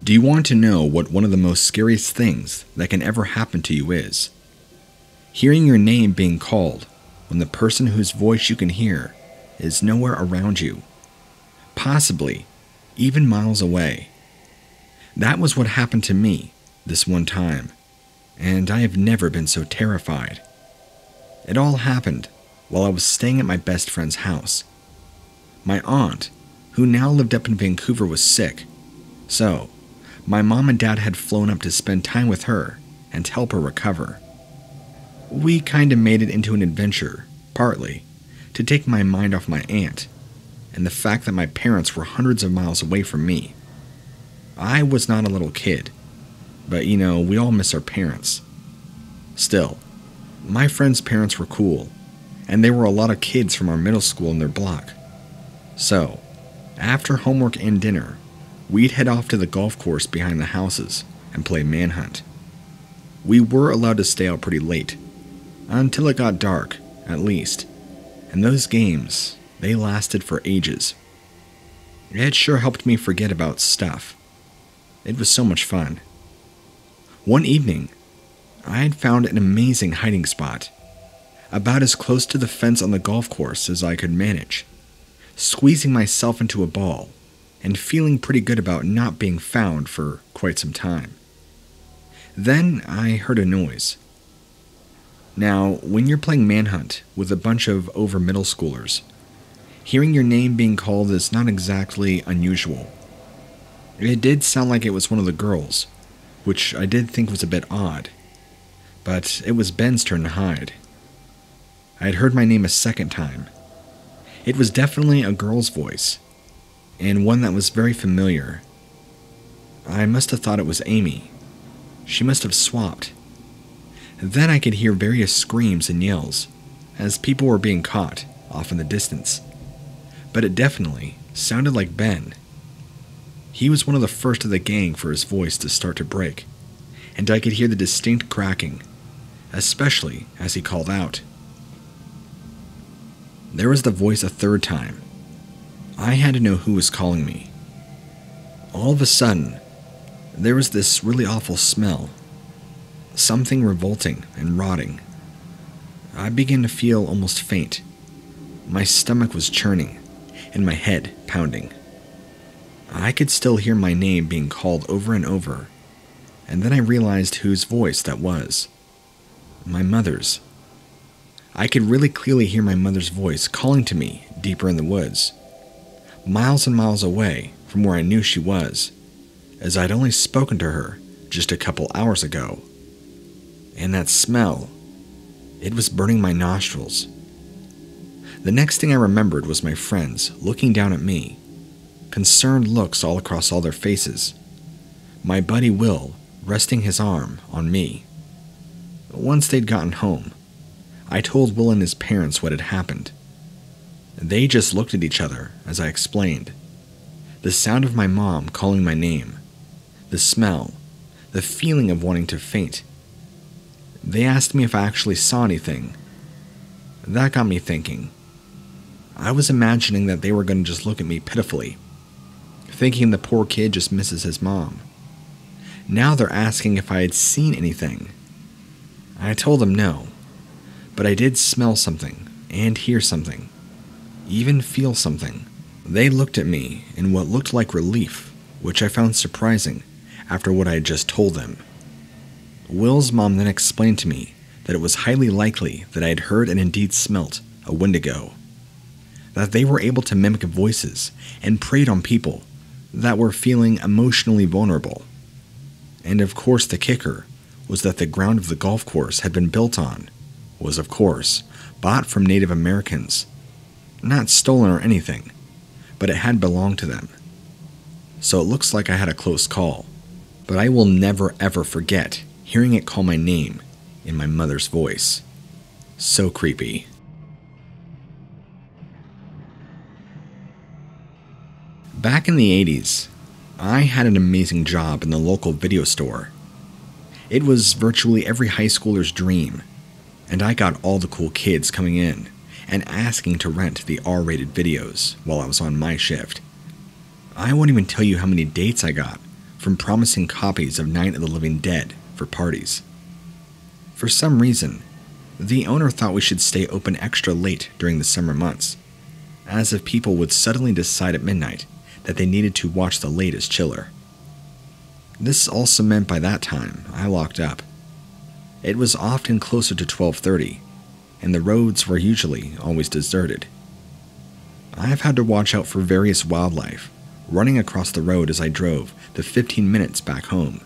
Do you want to know what one of the most scariest things that can ever happen to you is? Hearing your name being called when the person whose voice you can hear is nowhere around you, possibly even miles away. That was what happened to me this one time, and I have never been so terrified. It all happened while I was staying at my best friend's house. My aunt, who now lived up in Vancouver, was sick, so my mom and dad had flown up to spend time with her and help her recover. We kinda made it into an adventure, partly to take my mind off my aunt and the fact that my parents were hundreds of miles away from me. I was not a little kid, but we all miss our parents. Still, my friend's parents were cool, and there were a lot of kids from our middle school in their block. So, after homework and dinner, we'd head off to the golf course behind the houses and play manhunt. We were allowed to stay out pretty late, until it got dark, at least, and those games, they lasted for ages. It sure helped me forget about stuff. It was so much fun. One evening, I had found an amazing hiding spot, about as close to the fence on the golf course as I could manage, squeezing myself into a ball and feeling pretty good about not being found for quite some time. Then I heard a noise. Now, when you're playing manhunt with a bunch of over middle schoolers, hearing your name being called is not exactly unusual. It did sound like it was one of the girls, which I did think was a bit odd, but it was Ben's turn to hide. I had heard my name a second time. It was definitely a girl's voice, and one that was very familiar. I must have thought it was Amy. She must have swapped. Then I could hear various screams and yells, as people were being caught off in the distance. But it definitely sounded like Ben. He was one of the first of the gang for his voice to start to break, and I could hear the distinct cracking, especially as he called out. There was the voice a third time. I had to know who was calling me. All of a sudden, there was this really awful smell. Something revolting and rotting. I began to feel almost faint. My stomach was churning, and my head pounding. I could still hear my name being called over and over, and then I realized whose voice that was. My mother's. I could really clearly hear my mother's voice calling to me deeper in the woods, miles and miles away from where I knew she was, as I'd only spoken to her just a couple hours ago. And that smell, it was burning my nostrils. The next thing I remembered was my friends looking down at me, concerned looks all across all their faces. My buddy Will resting his arm on me. Once they'd gotten home, I told Will and his parents what had happened. They just looked at each other as I explained. The sound of my mom calling my name, the smell, the feeling of wanting to faint. They asked me if I actually saw anything. That got me thinking. I was imagining that they were going to just look at me pitifully, thinking the poor kid just misses his mom. Now they're asking if I had seen anything. I told them no, but I did smell something and hear something, even feel something. They looked at me in what looked like relief, which I found surprising after what I had just told them. Will's mom then explained to me that it was highly likely that I had heard and indeed smelt a Wendigo, that they were able to mimic voices and preyed on people that were feeling emotionally vulnerable. And of course the kicker was that the ground of the golf course had been built on was, of course, bought from Native Americans. Not stolen or anything, but it had belonged to them. So it looks like I had a close call, but I will never ever forget hearing it call my name in my mother's voice. So creepy. Back in the 80s, I had an amazing job in the local video store. It was virtually every high schooler's dream, and I got all the cool kids coming in and asking to rent the R-rated videos while I was on my shift. I won't even tell you how many dates I got for from promising copies of Night of the Living Dead for parties. For some reason, the owner thought we should stay open extra late during the summer months, as if people would suddenly decide at midnight that they needed to watch the latest chiller. This also meant by that time I locked up. It was often closer to 12:30, and the roads were usually always deserted. I've had to watch out for various wildlife running across the road as I drove the 15 minutes back home,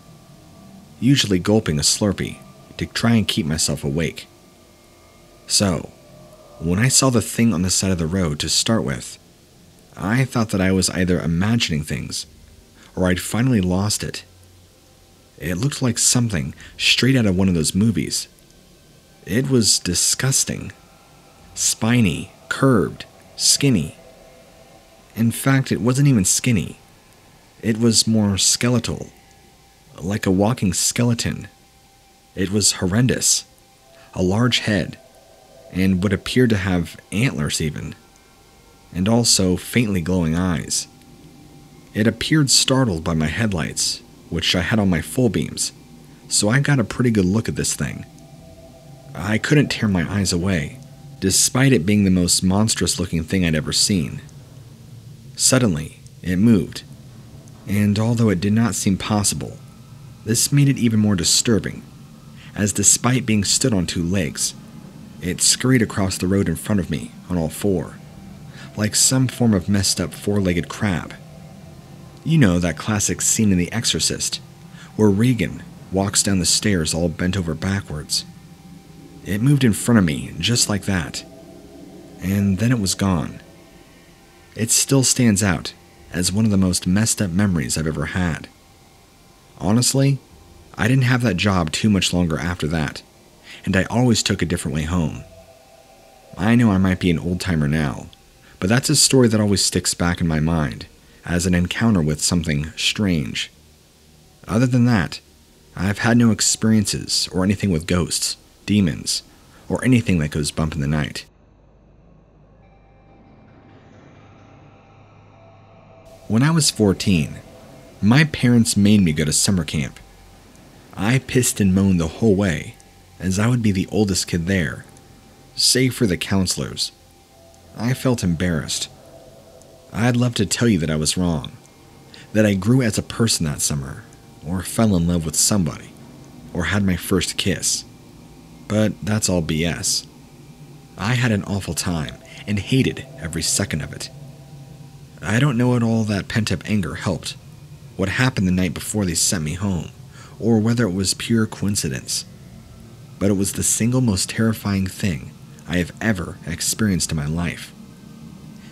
usually gulping a Slurpee to try and keep myself awake. So, when I saw the thing on the side of the road to start with, I thought that I was either imagining things or I'd finally lost it. It looked like something straight out of one of those movies. It was disgusting. Spiny, curved, skinny. In fact, it wasn't even skinny. It was more skeletal, like a walking skeleton. It was horrendous. A large head, and what appeared to have antlers even, and also faintly glowing eyes. It appeared startled by my headlights, which I had on my full beams, so I got a pretty good look at this thing. I couldn't tear my eyes away, despite it being the most monstrous looking thing I'd ever seen. Suddenly, it moved, and although it did not seem possible, this made it even more disturbing, as despite being stood on two legs, it scurried across the road in front of me on all four, like some form of messed up four-legged crab. You know that classic scene in The Exorcist, where Regan walks down the stairs all bent over backwards. It moved in front of me just like that, and then it was gone. It still stands out as one of the most messed up memories I've ever had. Honestly, I didn't have that job too much longer after that, and I always took a different way home. I know I might be an old-timer now, but that's a story that always sticks back in my mind as an encounter with something strange. Other than that, I've had no experiences or anything with ghosts, demons, or anything that goes bump in the night. When I was 14, my parents made me go to summer camp. I pissed and moaned the whole way, as I would be the oldest kid there, save for the counselors. I felt embarrassed. I'd love to tell you that I was wrong, that I grew as a person that summer, or fell in love with somebody, or had my first kiss. But that's all BS. I had an awful time and hated every second of it. I don't know at all that pent-up anger helped, what happened the night before they sent me home, or whether it was pure coincidence. But it was the single most terrifying thing I have ever experienced in my life.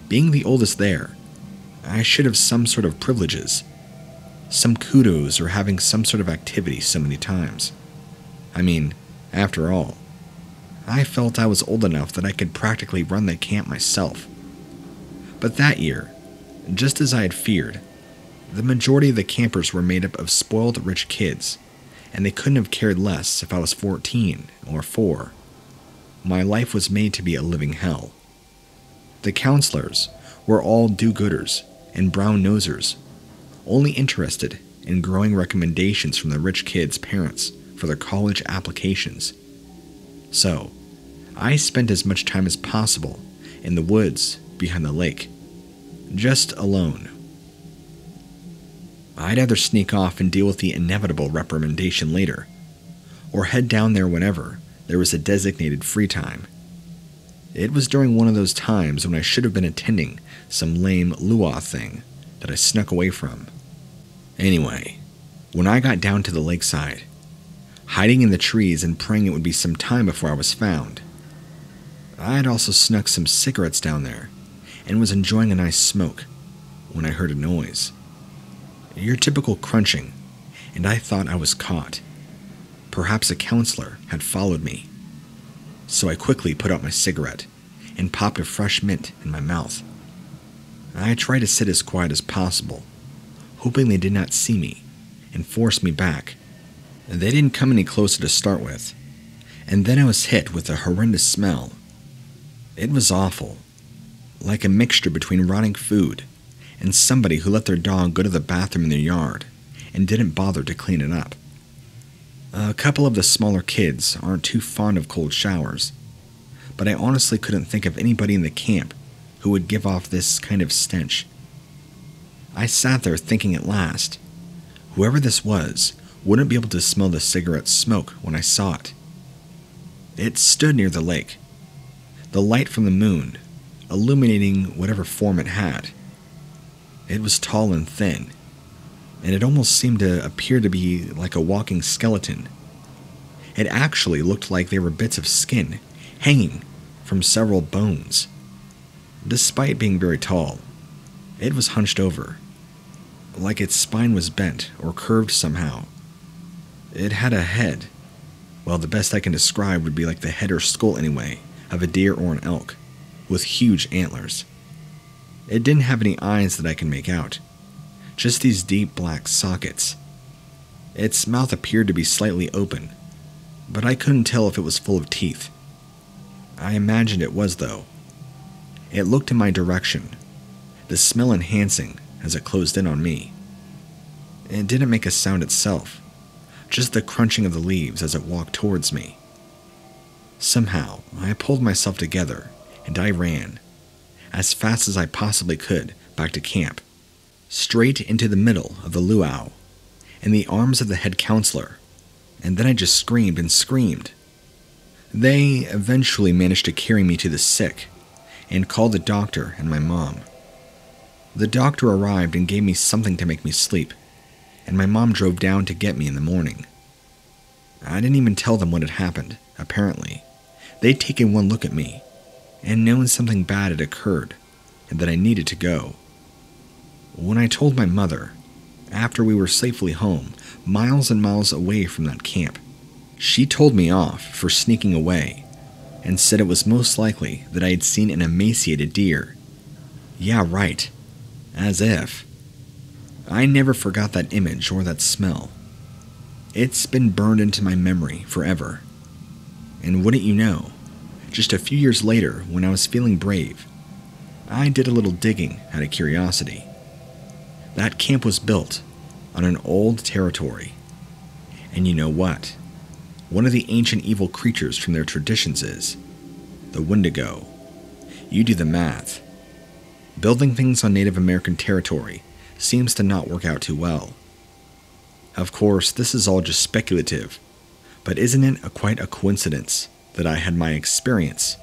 Being the oldest there, I should have some sort of privileges, some kudos or having some sort of activity so many times. I mean, after all, I felt I was old enough that I could practically run the camp myself. But that year, just as I had feared, the majority of the campers were made up of spoiled rich kids, and they couldn't have cared less if I was 14 or 4. My life was made to be a living hell. The counselors were all do-gooders and brown-nosers, only interested in growing recommendations from the rich kids' parents for their college applications. So, I spent as much time as possible in the woods behind the lake, just alone. I'd either sneak off and deal with the inevitable reprimandation later, or head down there whenever there was a designated free time. It was during one of those times when I should have been attending some lame luau thing that I snuck away from. Anyway, when I got down to the lakeside, hiding in the trees and praying it would be some time before I was found, I'd also snuck some cigarettes down there and was enjoying a nice smoke when I heard a noise. Your typical crunching, and I thought I was caught. Perhaps a counselor had followed me. So I quickly put out my cigarette and popped a fresh mint in my mouth. I tried to sit as quiet as possible, hoping they did not see me and force me back. They didn't come any closer to start with, and then I was hit with a horrendous smell. It was awful, like a mixture between rotting food and somebody who let their dog go to the bathroom in their yard and didn't bother to clean it up. A couple of the smaller kids aren't too fond of cold showers, but I honestly couldn't think of anybody in the camp who would give off this kind of stench. I sat there thinking at last, whoever this was wouldn't be able to smell the cigarette smoke when I saw it. It stood near the lake, the light from the moon illuminating whatever form it had. It was tall and thin, and it almost seemed to appear to be like a walking skeleton. It actually looked like there were bits of skin hanging from several bones. Despite being very tall, it was hunched over, like its spine was bent or curved somehow. It had a head. Well, the best I can describe would be like the head or skull anyway, of a deer or an elk, with huge antlers. It didn't have any eyes that I can make out, just these deep black sockets. Its mouth appeared to be slightly open, but I couldn't tell if it was full of teeth. I imagined it was, though. It looked in my direction, the smell enhancing as it closed in on me. It didn't make a sound itself, just the crunching of the leaves as it walked towards me. Somehow, I pulled myself together, and I ran, as fast as I possibly could, back to camp, straight into the middle of the luau, in the arms of the head counselor, and then I just screamed and screamed. They eventually managed to carry me to the sick, and called the doctor and my mom. The doctor arrived and gave me something to make me sleep, and my mom drove down to get me in the morning. I didn't even tell them what had happened, apparently. They'd taken one look at me, and known something bad had occurred, and that I needed to go. When I told my mother, after we were safely home, miles and miles away from that camp, she told me off for sneaking away, and said it was most likely that I had seen an emaciated deer. Yeah, right. As if. I never forgot that image or that smell. It's been burned into my memory forever. And wouldn't you know, just a few years later, when I was feeling brave, I did a little digging out of curiosity. That camp was built on an old territory. And you know what? One of the ancient evil creatures from their traditions is the Wendigo. You do the math. Building things on Native American territory seems to not work out too well. Of course, this is all just speculative, but isn't it quite a coincidence that I had my experience?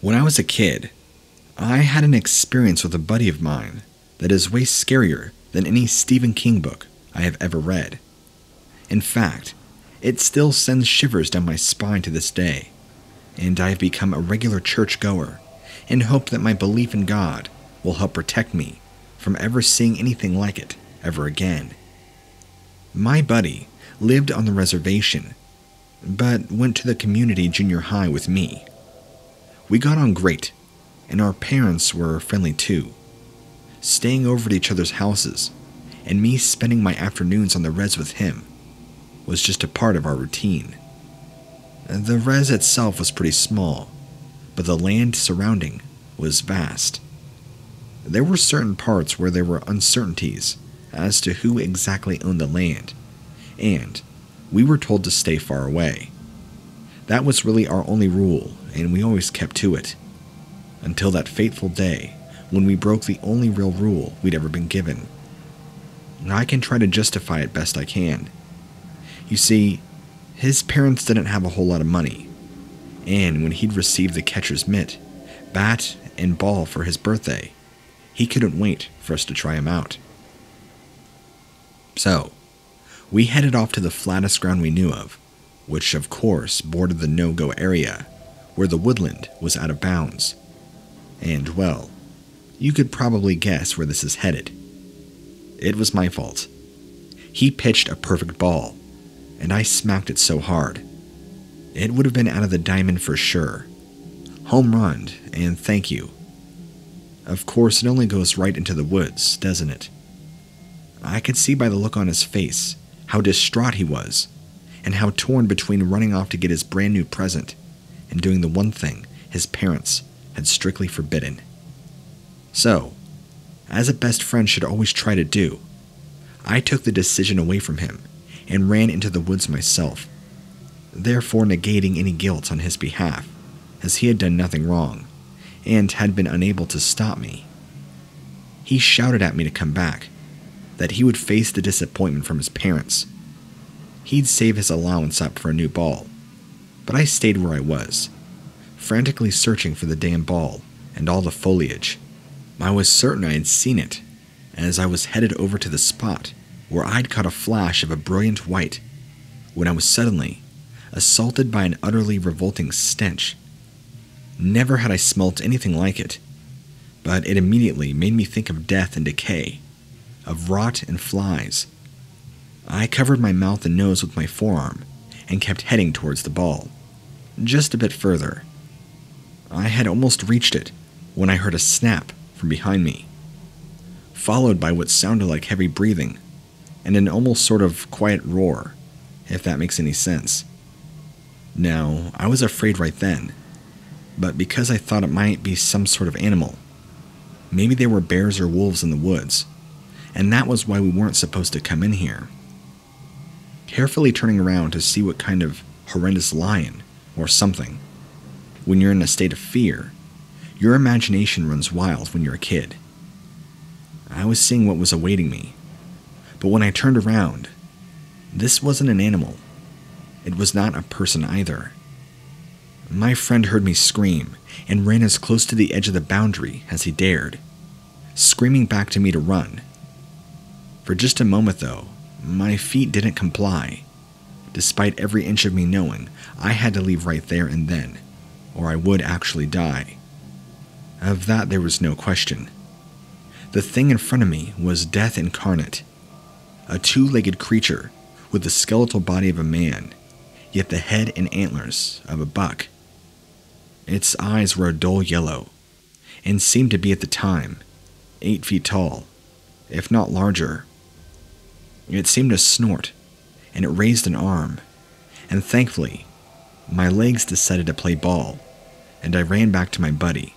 When I was a kid, I had an experience with a buddy of mine that is way scarier than any Stephen King book I have ever read. In fact, it still sends shivers down my spine to this day, and I have become a regular church-goer in hope that my belief in God will help protect me from ever seeing anything like it ever again. My buddy lived on the reservation, but went to the community junior high with me. We got on great, and our parents were friendly too, staying over at each other's houses, and me spending my afternoons on the res with him was just a part of our routine. The res itself was pretty small, but the land surrounding was vast. There were certain parts where there were uncertainties as to who exactly owned the land, and we were told to stay far away. That was really our only rule, and we always kept to it, until that fateful day when we broke the only real rule we'd ever been given. I can try to justify it best I can. You see, his parents didn't have a whole lot of money, and when he'd received the catcher's mitt, bat, and ball for his birthday, he couldn't wait for us to try him out. So, we headed off to the flattest ground we knew of, which of course bordered the no-go area, where the woodland was out of bounds. And well, you could probably guess where this is headed. It was my fault. He pitched a perfect ball, and I smacked it so hard. It would have been out of the diamond for sure. Home run, and thank you. Of course, it only goes right into the woods, doesn't it? I could see by the look on his face how distraught he was, and how torn between running off to get his brand new present and doing the one thing his parents had strictly forbidden. So, as a best friend should always try to do, I took the decision away from him and ran into the woods myself, therefore negating any guilt on his behalf, as he had done nothing wrong and had been unable to stop me. He shouted at me to come back, that he would face the disappointment from his parents. He'd save his allowance up for a new ball, but I stayed where I was, frantically searching for the damn ball and all the foliage. I was certain I had seen it, as I was headed over to the spot where I'd caught a flash of a brilliant white, when I was suddenly assaulted by an utterly revolting stench. Never had I smelt anything like it, but it immediately made me think of death and decay, of rot and flies. I covered my mouth and nose with my forearm and kept heading towards the ball, just a bit further. I had almost reached it when I heard a snap from behind me, followed by what sounded like heavy breathing and an almost sort of quiet roar, if that makes any sense. Now, I was afraid right then, but because I thought it might be some sort of animal, maybe there were bears or wolves in the woods, and that was why we weren't supposed to come in here. Carefully turning around to see what kind of horrendous lion or something. When you're in a state of fear, your imagination runs wild when you're a kid. I was seeing what was awaiting me, but when I turned around, this wasn't an animal. It was not a person either. My friend heard me scream and ran as close to the edge of the boundary as he dared, screaming back to me to run. For just a moment, though, my feet didn't comply, despite every inch of me knowing I had to leave right there and then, or I would actually die. Of that there was no question. The thing in front of me was death incarnate, a two-legged creature with the skeletal body of a man, yet the head and antlers of a buck. Its eyes were a dull yellow, and seemed to be at the time 8 feet tall, if not larger. It seemed to snort, and it raised an arm, and thankfully, my legs decided to play ball, and I ran back to my buddy,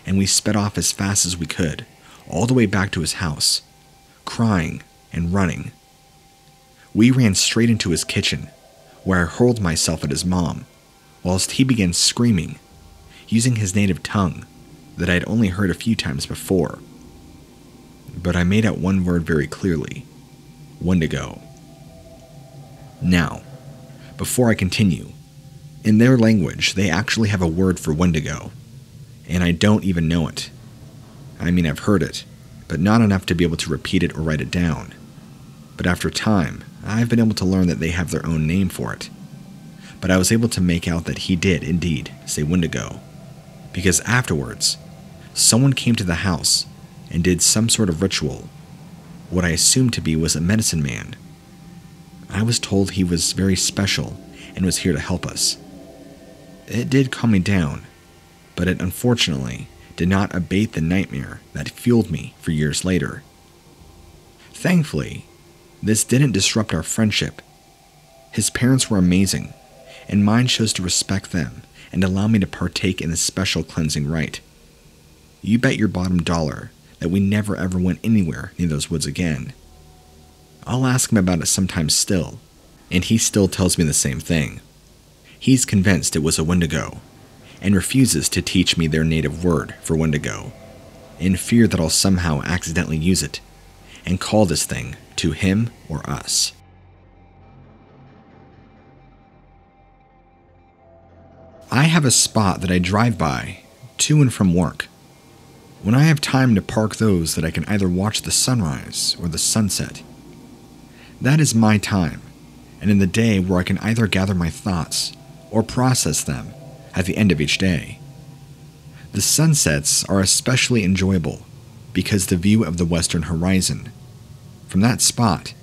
and we sped off as fast as we could, all the way back to his house, crying and running. We ran straight into his kitchen, where I hurled myself at his mom, whilst he began screaming, using his native tongue that I had only heard a few times before. But I made out one word very clearly: Wendigo. Now, before I continue, in their language they actually have a word for Wendigo, and I don't even know it. I mean, I've heard it, but not enough to be able to repeat it or write it down. But after time, I've been able to learn that they have their own name for it. But I was able to make out that he did indeed say Wendigo, because afterwards, someone came to the house and did some sort of ritual. What I assumed to be was a medicine man. I was told he was very special and was here to help us. It did calm me down, but it unfortunately did not abate the nightmare that fueled me for years later. Thankfully, this didn't disrupt our friendship. His parents were amazing, and mine chose to respect them and allow me to partake in this special cleansing rite. You bet your bottom dollar that we never ever went anywhere near those woods again. I'll ask him about it sometimes still, and he still tells me the same thing. He's convinced it was a Wendigo, and refuses to teach me their native word for Wendigo, in fear that I'll somehow accidentally use it, and call this thing to him or us. I have a spot that I drive by, to and from work. When I have time to park those that I can either watch the sunrise or the sunset. That is my time, and in the day where I can either gather my thoughts or process them at the end of each day. The sunsets are especially enjoyable because the view of the western horizon. From that spot,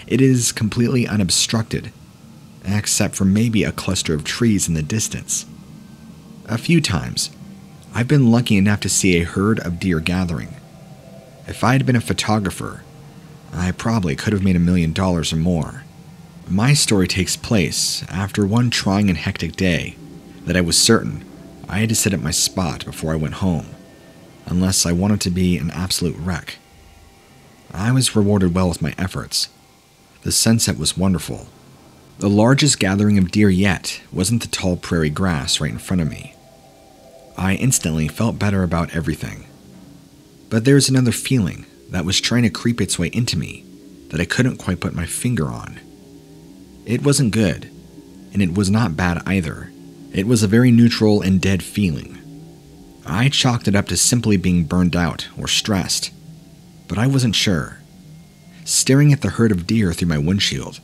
it is completely unobstructed, except for maybe a cluster of trees in the distance. A few times, I've been lucky enough to see a herd of deer gathering. If I had been a photographer, I probably could have made $1 million or more. My story takes place after one trying and hectic day that I was certain I had to sit at my spot before I went home. unless I wanted to be an absolute wreck. I was rewarded well with my efforts. The sunset was wonderful. The largest gathering of deer yet wasn't the tall prairie grass right in front of me. I instantly felt better about everything. But there was another feeling that was trying to creep its way into me that I couldn't quite put my finger on. It wasn't good, and it was not bad either. It was a very neutral and dead feeling. I chalked it up to simply being burned out or stressed, but I wasn't sure. Staring at the herd of deer through my windshield,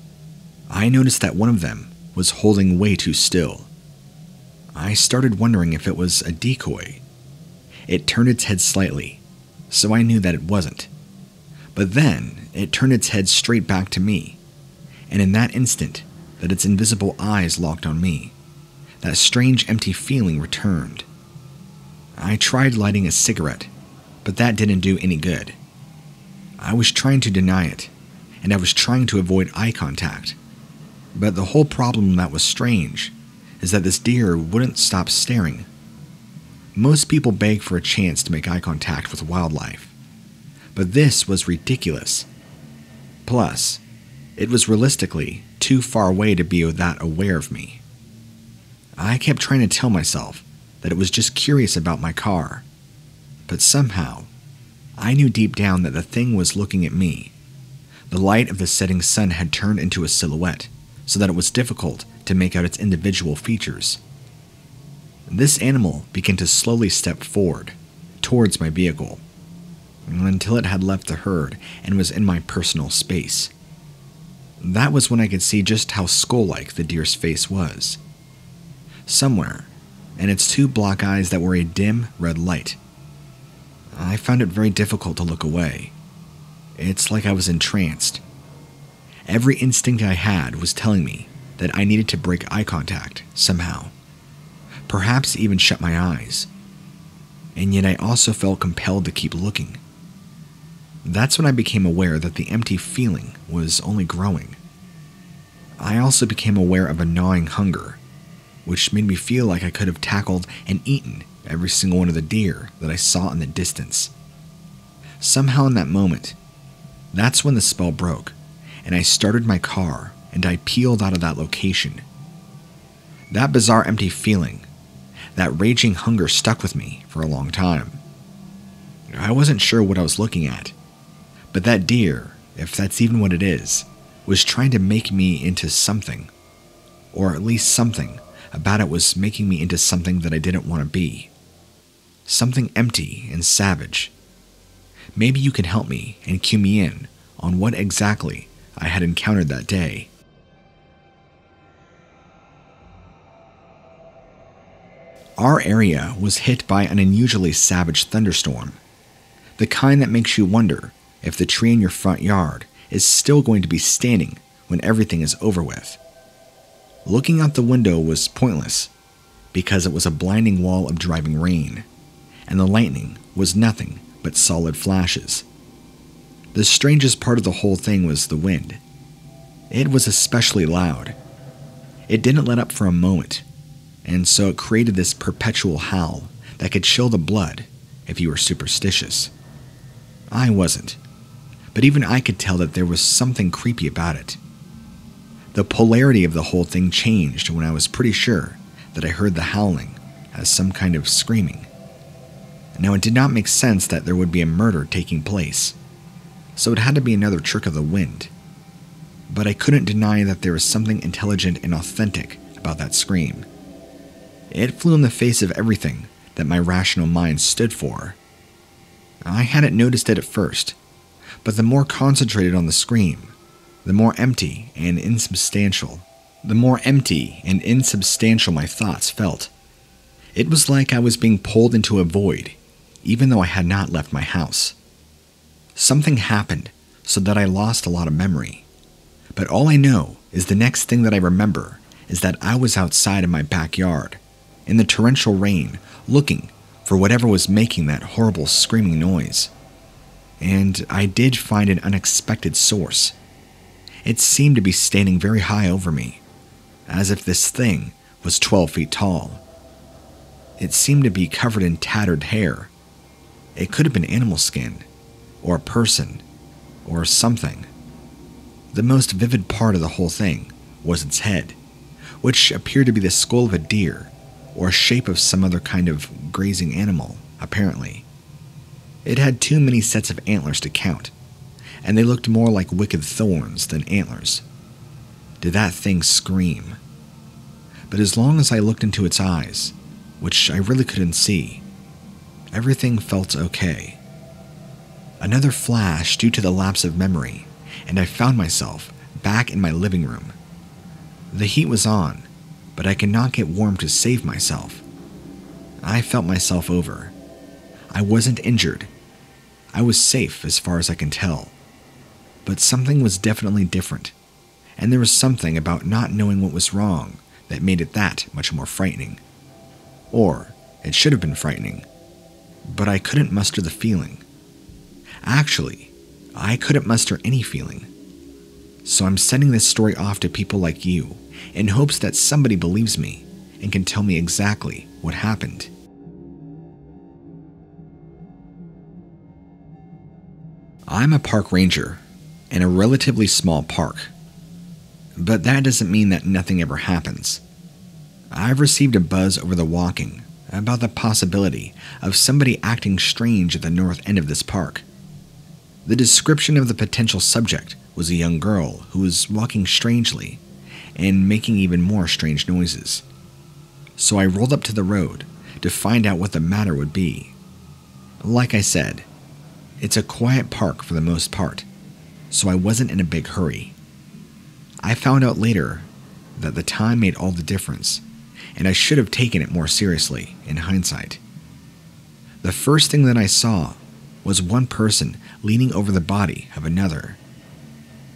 I noticed that one of them was holding way too still. I started wondering if it was a decoy. It turned its head slightly, so I knew that it wasn't. But then it turned its head straight back to me, and in that instant that its invisible eyes locked on me, that strange empty feeling returned. I tried lighting a cigarette, but that didn't do any good. I was trying to deny it, and I was trying to avoid eye contact. But the whole problem that was strange is that this deer wouldn't stop staring. Most people beg for a chance to make eye contact with wildlife, but this was ridiculous. Plus, it was realistically too far away to be that aware of me. I kept trying to tell myself that it was just curious about my car, but somehow, I knew deep down that the thing was looking at me. The light of the setting sun had turned into a silhouette, so that it was difficult to make out its individual features. This animal began to slowly step forward, towards my vehicle, until it had left the herd and was in my personal space. That was when I could see just how skull-like the deer's face was. Somewhere, in its two black eyes that were a dim red light. I found it very difficult to look away. It's like I was entranced. Every instinct I had was telling me that I needed to break eye contact somehow. Perhaps even shut my eyes. And yet I also felt compelled to keep looking. That's when I became aware that the empty feeling was only growing. I also became aware of a gnawing hunger, which made me feel like I could have tackled and eaten every single one of the deer that I saw in the distance. Somehow in that moment, that's when the spell broke, and I started my car and I peeled out of that location. That bizarre empty feeling, that raging hunger stuck with me for a long time. I wasn't sure what I was looking at, but that deer, if that's even what it is, was trying to make me into something, or at least something about it was making me into something that I didn't want to be. Something empty and savage. Maybe you can help me and cue me in on what exactly I had encountered that day. Our area was hit by an unusually savage thunderstorm, the kind that makes you wonder if the tree in your front yard is still going to be standing when everything is over with. Looking out the window was pointless, because it was a blinding wall of driving rain, and the lightning was nothing but solid flashes. The strangest part of the whole thing was the wind. It was especially loud. It didn't let up for a moment, and so it created this perpetual howl that could chill the blood if you were superstitious. I wasn't, but even I could tell that there was something creepy about it. The polarity of the whole thing changed when I was pretty sure that I heard the howling as some kind of screaming. Now, it did not make sense that there would be a murder taking place, so it had to be another trick of the wind. But I couldn't deny that there was something intelligent and authentic about that scream. It flew in the face of everything that my rational mind stood for. I hadn't noticed it at first, but the more concentrated on the scream, the more empty and insubstantial my thoughts felt. It was like I was being pulled into a void, even though I had not left my house. Something happened so that I lost a lot of memory. But all I know is the next thing that I remember is that I was outside in my backyard, in the torrential rain, looking for whatever was making that horrible screaming noise. And I did find an unexpected source. It seemed to be standing very high over me, as if this thing was 12 feet tall. It seemed to be covered in tattered hair. It could have been animal skin, or a person, or something. The most vivid part of the whole thing was its head, which appeared to be the skull of a deer, or a shape of some other kind of grazing animal, apparently. It had too many sets of antlers to count, and they looked more like wicked thorns than antlers. Did that thing scream? But as long as I looked into its eyes, which I really couldn't see, everything felt okay. Another flash due to the lapse of memory, and I found myself back in my living room. The heat was on, but I could not get warm to save myself. I felt myself over. I wasn't injured. I was safe as far as I can tell. But something was definitely different, and there was something about not knowing what was wrong that made it that much more frightening. Or, it should have been frightening, but I couldn't muster the feeling. Actually, I couldn't muster any feeling. So I'm sending this story off to people like you in hopes that somebody believes me and can tell me exactly what happened. I'm a park ranger in a relatively small park, but that doesn't mean that nothing ever happens. I've received a buzz over the walking about the possibility of somebody acting strange at the north end of this park. The description of the potential subject was a young girl who was walking strangely and making even more strange noises. So I rolled up to the road to find out what the matter would be. Like I said, it's a quiet park for the most part, so I wasn't in a big hurry. I found out later that the time made all the difference, and I should have taken it more seriously in hindsight. The first thing that I saw was one person leaning over the body of another.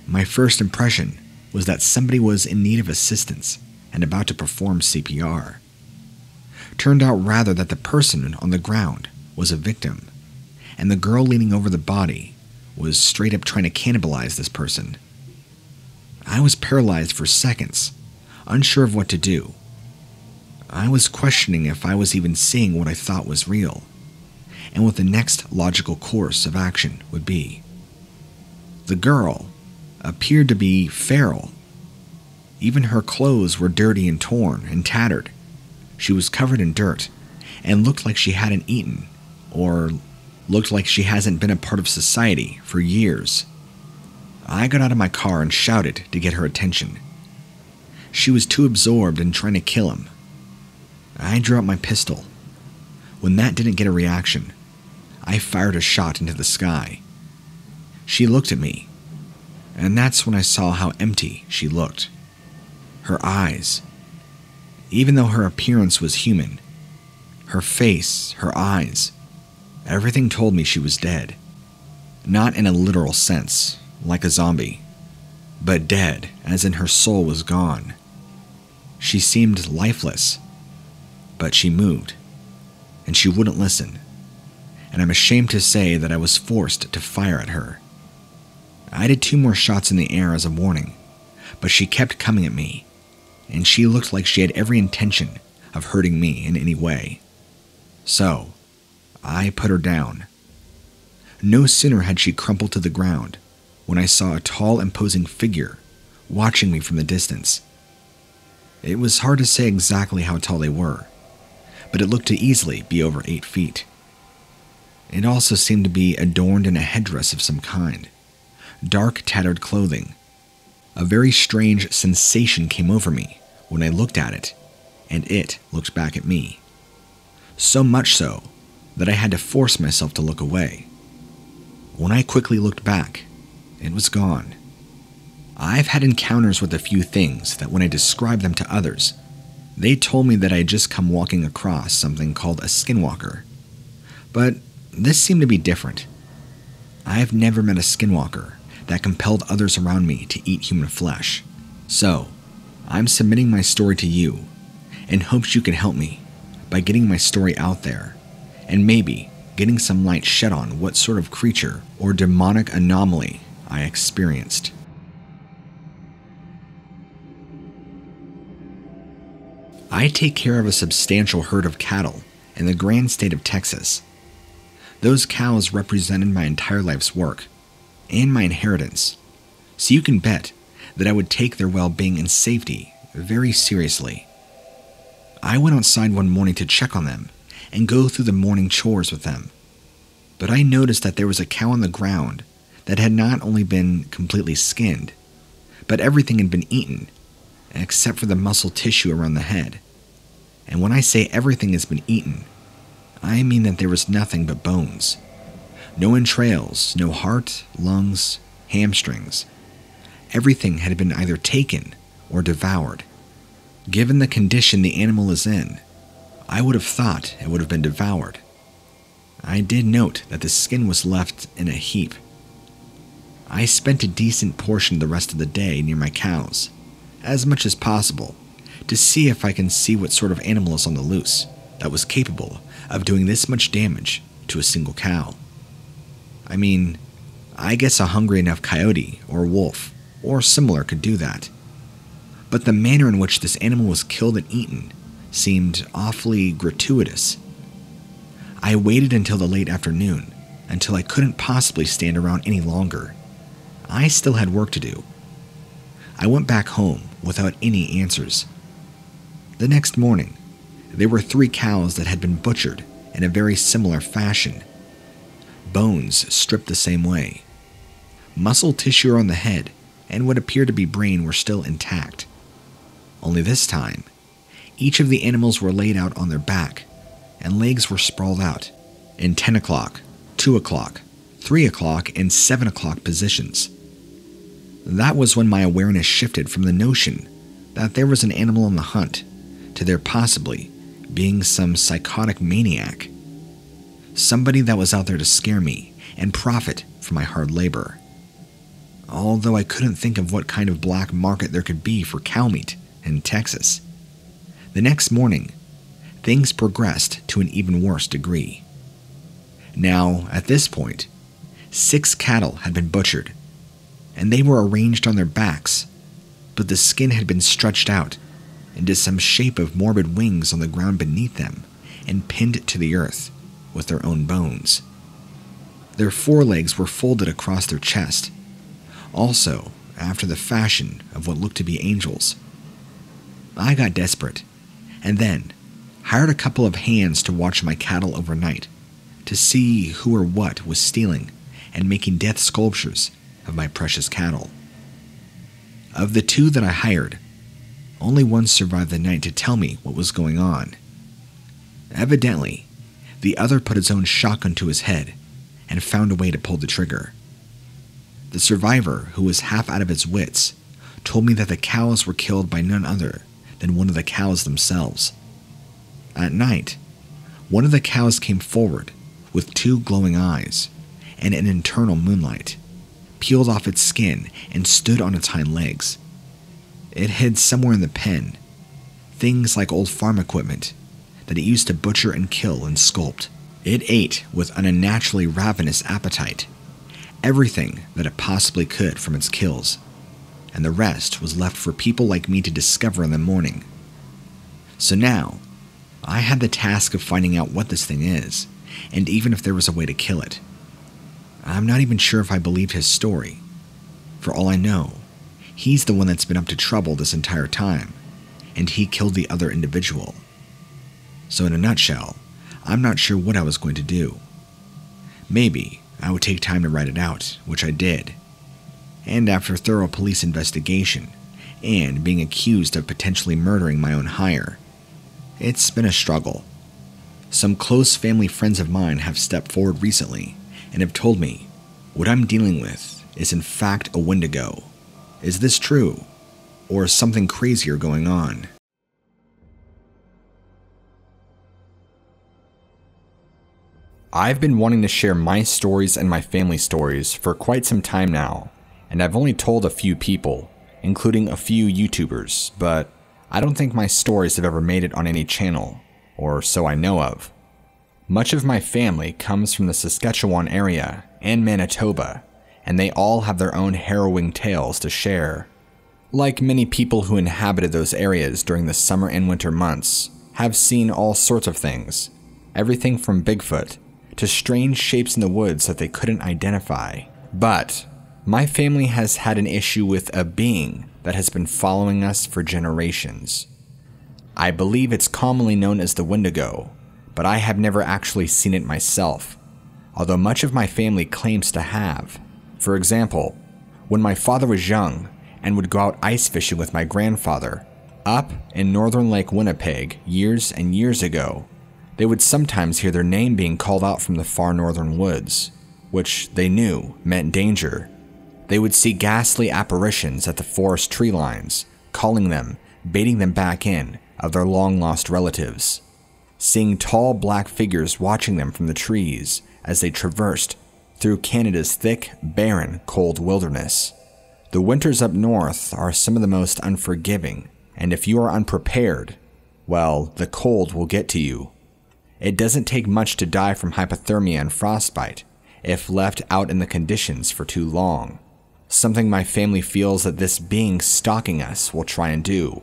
My first impression was that somebody was in need of assistance and about to perform CPR. Turned out rather that the person on the ground was a victim, and the girl leaning over the body was straight up trying to cannibalize this person. I was paralyzed for seconds, unsure of what to do. I was questioning if I was even seeing what I thought was real, and what the next logical course of action would be. The girl appeared to be feral. Even her clothes were dirty and torn and tattered. She was covered in dirt and looked like she hadn't eaten, or looked like she hasn't been a part of society for years. I got out of my car and shouted to get her attention. She was too absorbed in trying to kill him. I drew out my pistol. When that didn't get a reaction, I fired a shot into the sky. She looked at me, and that's when I saw how empty she looked. Her eyes. Even though her appearance was human, her face, her eyes, everything told me she was dead. Not in a literal sense, like a zombie, but dead as in her soul was gone. She seemed lifeless, but she moved, and she wouldn't listen, and I'm ashamed to say that I was forced to fire at her. I did 2 more shots in the air as a warning, but she kept coming at me, and she looked like she had every intention of hurting me in any way. So, I put her down. No sooner had she crumpled to the ground when I saw a tall, imposing figure watching me from the distance. It was hard to say exactly how tall they were, but it looked to easily be over 8 feet. It also seemed to be adorned in a headdress of some kind, dark, tattered clothing. A very strange sensation came over me when I looked at it, and it looked back at me. So much so that I had to force myself to look away. When I quickly looked back, it was gone. I've had encounters with a few things that when I described them to others, they told me that I had just come walking across something called a skinwalker. But this seemed to be different. I've never met a skinwalker that compelled others around me to eat human flesh. So, I'm submitting my story to you in hopes you can help me by getting my story out there, and maybe getting some light shed on what sort of creature or demonic anomaly I experienced. I take care of a substantial herd of cattle in the grand state of Texas. Those cows represented my entire life's work and my inheritance, so you can bet that I would take their well-being and safety very seriously. I went outside one morning to check on them and go through the morning chores with them, but I noticed that there was a cow on the ground that had not only been completely skinned, but everything had been eaten except for the muscle tissue around the head. And when I say everything has been eaten, I mean that there was nothing but bones. No entrails, no heart, lungs, hamstrings. Everything had been either taken or devoured. Given the condition the animal is in, I would have thought it would have been devoured. I did note that the skin was left in a heap. I spent a decent portion of the rest of the day near my cows, as much as possible, to see if I can see what sort of animal is on the loose that was capable of doing this much damage to a single cow. I mean, I guess a hungry enough coyote or wolf or similar could do that. But the manner in which this animal was killed and eaten seemed awfully gratuitous. I waited until the late afternoon, until I couldn't possibly stand around any longer. I still had work to do. I went back home without any answers. The next morning, there were 3 cows that had been butchered in a very similar fashion. Bones stripped the same way. Muscle tissue on the head and what appeared to be brain were still intact. Only this time, each of the animals were laid out on their back, and legs were sprawled out in 10 o'clock, 2 o'clock, 3 o'clock, and 7 o'clock positions. That was when my awareness shifted from the notion that there was an animal on the hunt to there possibly being some psychotic maniac. Somebody that was out there to scare me and profit from my hard labor. Although I couldn't think of what kind of black market there could be for cow meat in Texas. The next morning, things progressed to an even worse degree. Now, at this point, 6 cattle had been butchered, and they were arranged on their backs, but the skin had been stretched out into some shape of morbid wings on the ground beneath them and pinned to the earth with their own bones. Their forelegs were folded across their chest, also after the fashion of what looked to be angels. I got desperate, and then hired a couple of hands to watch my cattle overnight to see who or what was stealing and making death sculptures of my precious cattle. Of the 2 that I hired, only one survived the night to tell me what was going on. Evidently, the other put his own shotgun to his head and found a way to pull the trigger. The survivor, who was half out of his wits, told me that the cows were killed by none other than one of the cows themselves. At night, one of the cows came forward with 2 glowing eyes and an internal moonlight, peeled off its skin and stood on its hind legs. It hid somewhere in the pen things like old farm equipment that it used to butcher and kill and sculpt. It ate with an unnaturally ravenous appetite, everything that it possibly could from its kills, and the rest was left for people like me to discover in the morning. So now, I had the task of finding out what this thing is, and even if there was a way to kill it. I'm not even sure if I believed his story. For all I know, he's the one that's been up to trouble this entire time, and he killed the other individual. So in a nutshell, I'm not sure what I was going to do. Maybe I would take time to write it out, which I did. And after thorough police investigation, and being accused of potentially murdering my own hire, it's been a struggle. Some close family friends of mine have stepped forward recently and have told me what I'm dealing with is in fact a Wendigo. Is this true, or is something crazier going on? I've been wanting to share my stories and my family stories for quite some time now, and I've only told a few people, including a few YouTubers, but I don't think my stories have ever made it on any channel, or so I know of. Much of my family comes from the Saskatchewan area and Manitoba, and they all have their own harrowing tales to share. Like many people who inhabited those areas during the summer and winter months, have seen all sorts of things, everything from Bigfoot to strange shapes in the woods that they couldn't identify. But my family has had an issue with a being that has been following us for generations. I believe it's commonly known as the Wendigo, but I have never actually seen it myself, although much of my family claims to have. For example, when my father was young and would go out ice fishing with my grandfather up in northern Lake Winnipeg years and years ago, they would sometimes hear their name being called out from the far northern woods, which they knew meant danger. They would see ghastly apparitions at the forest tree lines, calling them, baiting them back in of their long-lost relatives. Seeing tall black figures watching them from the trees as they traversed through Canada's thick, barren, cold wilderness. The winters up north are some of the most unforgiving, and if you are unprepared, well, the cold will get to you. It doesn't take much to die from hypothermia and frostbite if left out in the conditions for too long. Something my family feels that this being stalking us will try and do.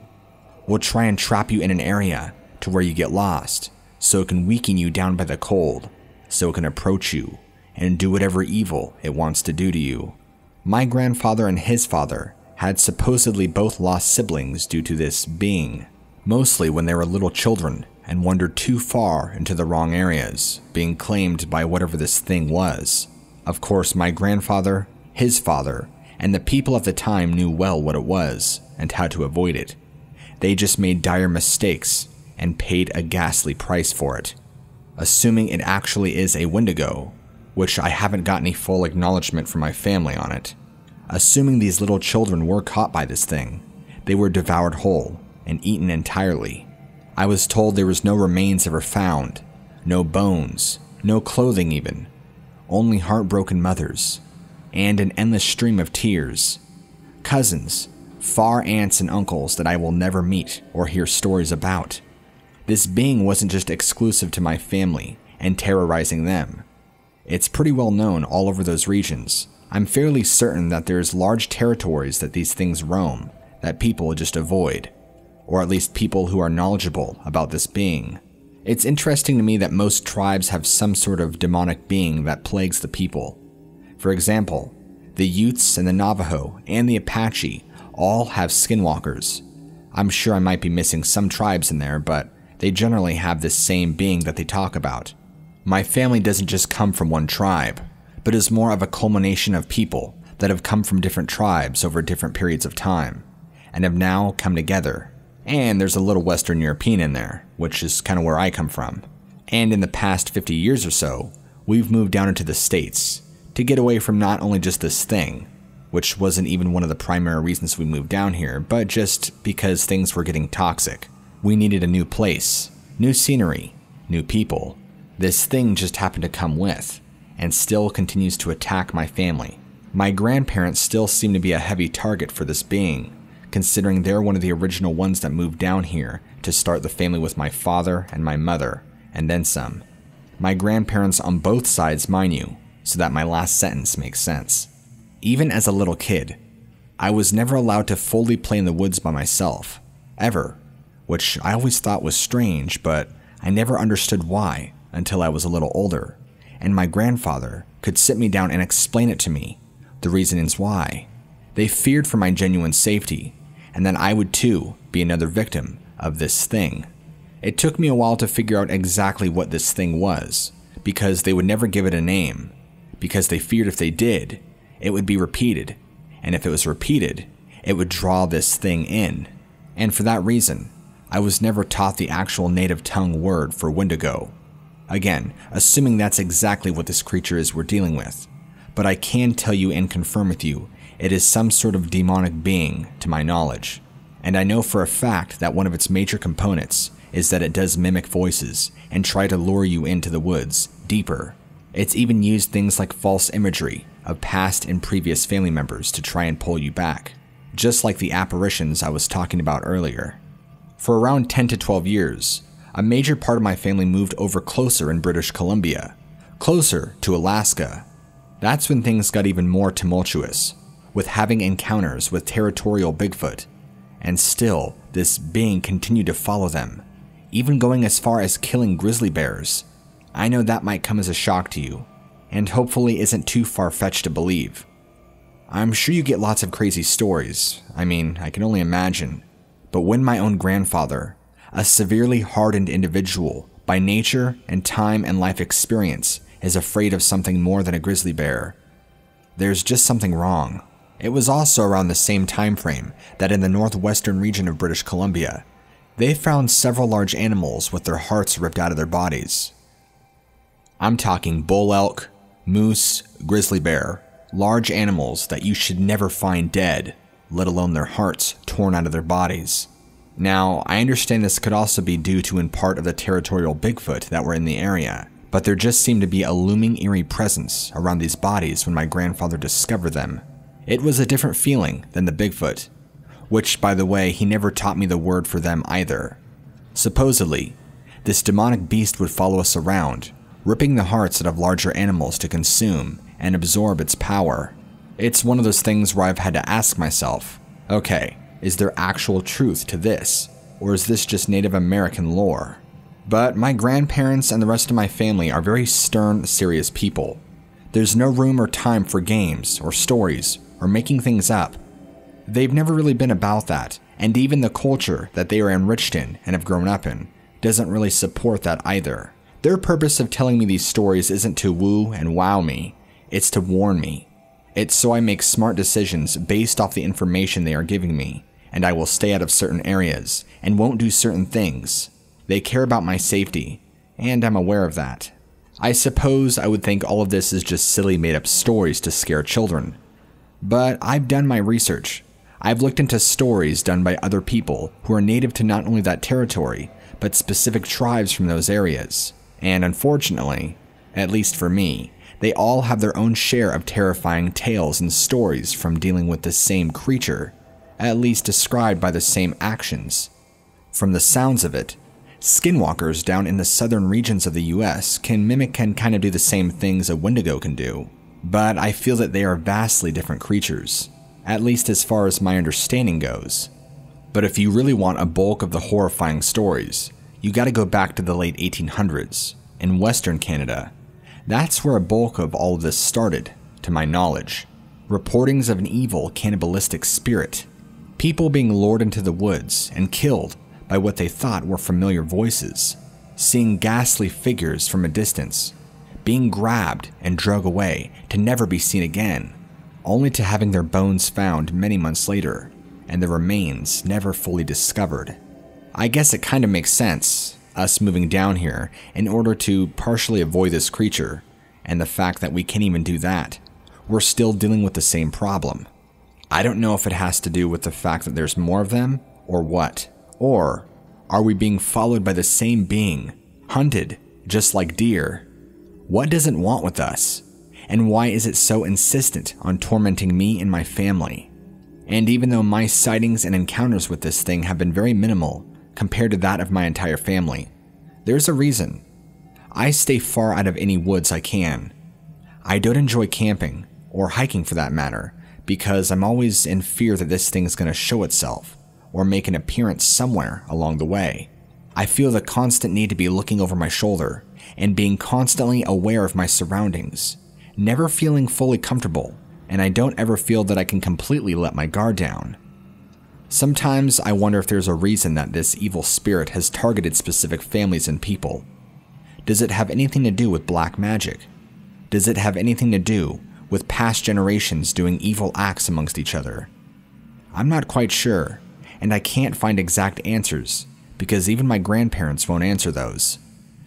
Will try and trap you in an area to where you get lost, so it can weaken you down by the cold, so it can approach you and do whatever evil it wants to do to you. My grandfather and his father had supposedly both lost siblings due to this being, mostly when they were little children and wandered too far into the wrong areas, being claimed by whatever this thing was. Of course, my grandfather, his father, and the people of the time knew well what it was and how to avoid it. They just made dire mistakes and paid a ghastly price for it. Assuming it actually is a Wendigo, which I haven't got any full acknowledgement from my family on it. Assuming these little children were caught by this thing, they were devoured whole and eaten entirely. I was told there was no remains ever found, no bones, no clothing even, only heartbroken mothers, and an endless stream of tears. Cousins, far aunts and uncles that I will never meet or hear stories about. This being wasn't just exclusive to my family and terrorizing them. It's pretty well known all over those regions. I'm fairly certain that there's large territories that these things roam, that people just avoid, or at least people who are knowledgeable about this being. It's interesting to me that most tribes have some sort of demonic being that plagues the people. For example, the Utes and the Navajo and the Apache all have Skinwalkers. I'm sure I might be missing some tribes in there, but they generally have this same being that they talk about. My family doesn't just come from one tribe, but is more of a culmination of people that have come from different tribes over different periods of time, and have now come together. And there's a little Western European in there, which is kind of where I come from. And in the past 50 years or so, we've moved down into the States to get away from not only just this thing, which wasn't even one of the primary reasons we moved down here, but just because things were getting toxic. We needed a new place, new scenery, new people. This thing just happened to come with, and still continues to attack my family. My grandparents still seem to be a heavy target for this being, considering they're one of the original ones that moved down here to start the family with my father and my mother, and then some. My grandparents on both sides, mind you, so that my last sentence makes sense. Even as a little kid, I was never allowed to fully play in the woods by myself, ever, which I always thought was strange, but I never understood why until I was a little older, and my grandfather could sit me down and explain it to me, the reasonings why. They feared for my genuine safety, and then I would too be another victim of this thing. It took me a while to figure out exactly what this thing was, because they would never give it a name, because they feared if they did, it would be repeated, and if it was repeated, it would draw this thing in. And for that reason, I was never taught the actual native tongue word for Wendigo. Again, assuming that's exactly what this creature is we're dealing with. But I can tell you and confirm with you, it is some sort of demonic being to my knowledge. And I know for a fact that one of its major components is that it does mimic voices and try to lure you into the woods deeper. It's even used things like false imagery of past and previous family members to try and pull you back, just like the apparitions I was talking about earlier. For around 10 to 12 years, a major part of my family moved over closer in British Columbia, closer to Alaska. That's when things got even more tumultuous, with having encounters with territorial Bigfoot, and still this being continued to follow them, even going as far as killing grizzly bears. I know that might come as a shock to you, and hopefully isn't too far-fetched to believe. I'm sure you get lots of crazy stories. I mean, I can only imagine. But when my own grandfather, a severely hardened individual by nature and time and life experience, is afraid of something more than a grizzly bear, there's just something wrong. It was also around the same time frame that in the northwestern region of British Columbia, they found several large animals with their hearts ripped out of their bodies. I'm talking bull elk, moose, grizzly bear, large animals that you should never find dead, let alone their hearts torn out of their bodies. Now, I understand this could also be due to in part of the territorial Bigfoot that were in the area, but there just seemed to be a looming eerie presence around these bodies when my grandfather discovered them. It was a different feeling than the Bigfoot, which, by the way, he never taught me the word for them either. Supposedly, this demonic beast would follow us around, ripping the hearts out of larger animals to consume and absorb its power. It's one of those things where I've had to ask myself, okay, is there actual truth to this, or is this just Native American lore? But my grandparents and the rest of my family are very stern, serious people. There's no room or time for games or stories or making things up. They've never really been about that, and even the culture that they are enriched in and have grown up in doesn't really support that either. Their purpose of telling me these stories isn't to woo and wow me, it's to warn me. It's so I make smart decisions based off the information they are giving me, and I will stay out of certain areas and won't do certain things. They care about my safety, and I'm aware of that. I suppose I would think all of this is just silly made-up stories to scare children. But I've done my research. I've looked into stories done by other people who are native to not only that territory, but specific tribes from those areas. And unfortunately, at least for me, they all have their own share of terrifying tales and stories from dealing with the same creature, at least described by the same actions. From the sounds of it, Skinwalkers down in the southern regions of the US can mimic and kind of do the same things a Wendigo can do, but I feel that they are vastly different creatures, at least as far as my understanding goes. But if you really want a bulk of the horrifying stories, you gotta go back to the late 1800s, in Western Canada. That's where a bulk of all of this started, to my knowledge. Reportings of an evil cannibalistic spirit, people being lured into the woods and killed by what they thought were familiar voices, seeing ghastly figures from a distance, being grabbed and drug away to never be seen again, only to having their bones found many months later, and their remains never fully discovered. I guess it kind of makes sense, us moving down here in order to partially avoid this creature, and the fact that we can't even do that. We're still dealing with the same problem. I don't know if it has to do with the fact that there's more of them, or what. Or, are we being followed by the same being, hunted, just like deer? What does it want with us? And why is it so insistent on tormenting me and my family? And even though my sightings and encounters with this thing have been very minimal compared to that of my entire family, there's a reason. I stay far out of any woods I can. I don't enjoy camping, or hiking for that matter, because I'm always in fear that this thing is going to show itself, or make an appearance somewhere along the way. I feel the constant need to be looking over my shoulder, and being constantly aware of my surroundings, never feeling fully comfortable, and I don't ever feel that I can completely let my guard down. Sometimes I wonder if there's a reason that this evil spirit has targeted specific families and people. Does it have anything to do with black magic? Does it have anything to do with past generations doing evil acts amongst each other? I'm not quite sure, and I can't find exact answers, because even my grandparents won't answer those.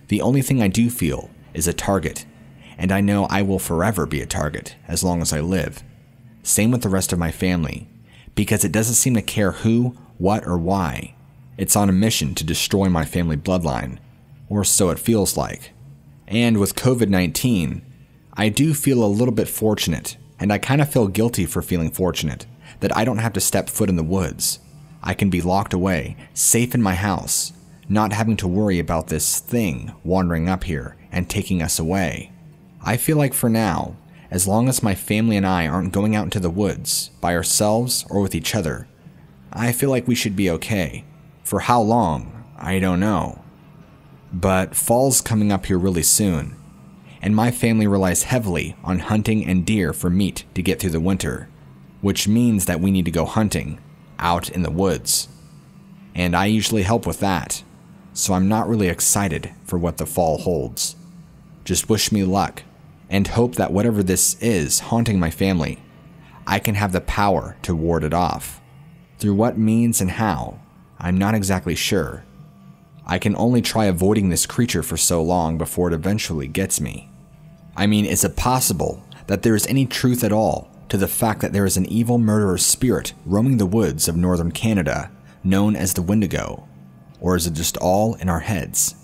The only thing I do feel is a target, and I know I will forever be a target as long as I live. Same with the rest of my family, because it doesn't seem to care who, what, or why. It's on a mission to destroy my family bloodline, or so it feels like. And with COVID-19, I do feel a little bit fortunate, and I kind of feel guilty for feeling fortunate, that I don't have to step foot in the woods. I can be locked away, safe in my house, not having to worry about this thing wandering up here and taking us away. I feel like for now, as long as my family and I aren't going out into the woods, by ourselves or with each other, I feel like we should be okay. For how long, I don't know. But fall's coming up here really soon, and my family relies heavily on hunting and deer for meat to get through the winter, which means that we need to go hunting out in the woods. And I usually help with that, so I'm not really excited for what the fall holds. Just wish me luck, and hope that whatever this is haunting my family, I can have the power to ward it off. Through what means and how, I'm not exactly sure. I can only try avoiding this creature for so long before it eventually gets me. I mean, is it possible that there is any truth at all to the fact that there is an evil murderer spirit roaming the woods of northern Canada known as the Wendigo? Or is it just all in our heads?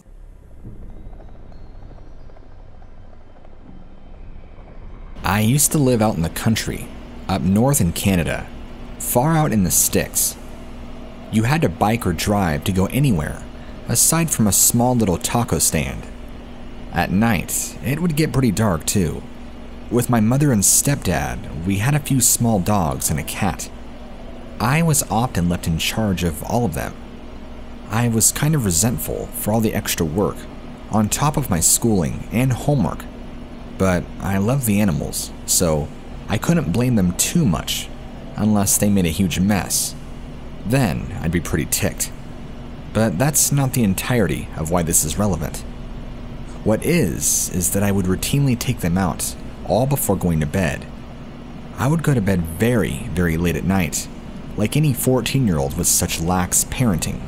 I used to live out in the country, up north in Canada, far out in the sticks. You had to bike or drive to go anywhere, aside from a small little taco stand. At night, it would get pretty dark too. With my mother and stepdad, we had a few small dogs and a cat. I was often left in charge of all of them. I was kind of resentful for all the extra work, on top of my schooling and homework. But I loved the animals, so I couldn't blame them too much, unless they made a huge mess. Then I'd be pretty ticked. But that's not the entirety of why this is relevant. What is that I would routinely take them out, all before going to bed. I would go to bed very, very late at night, like any 14-year-old with such lax parenting.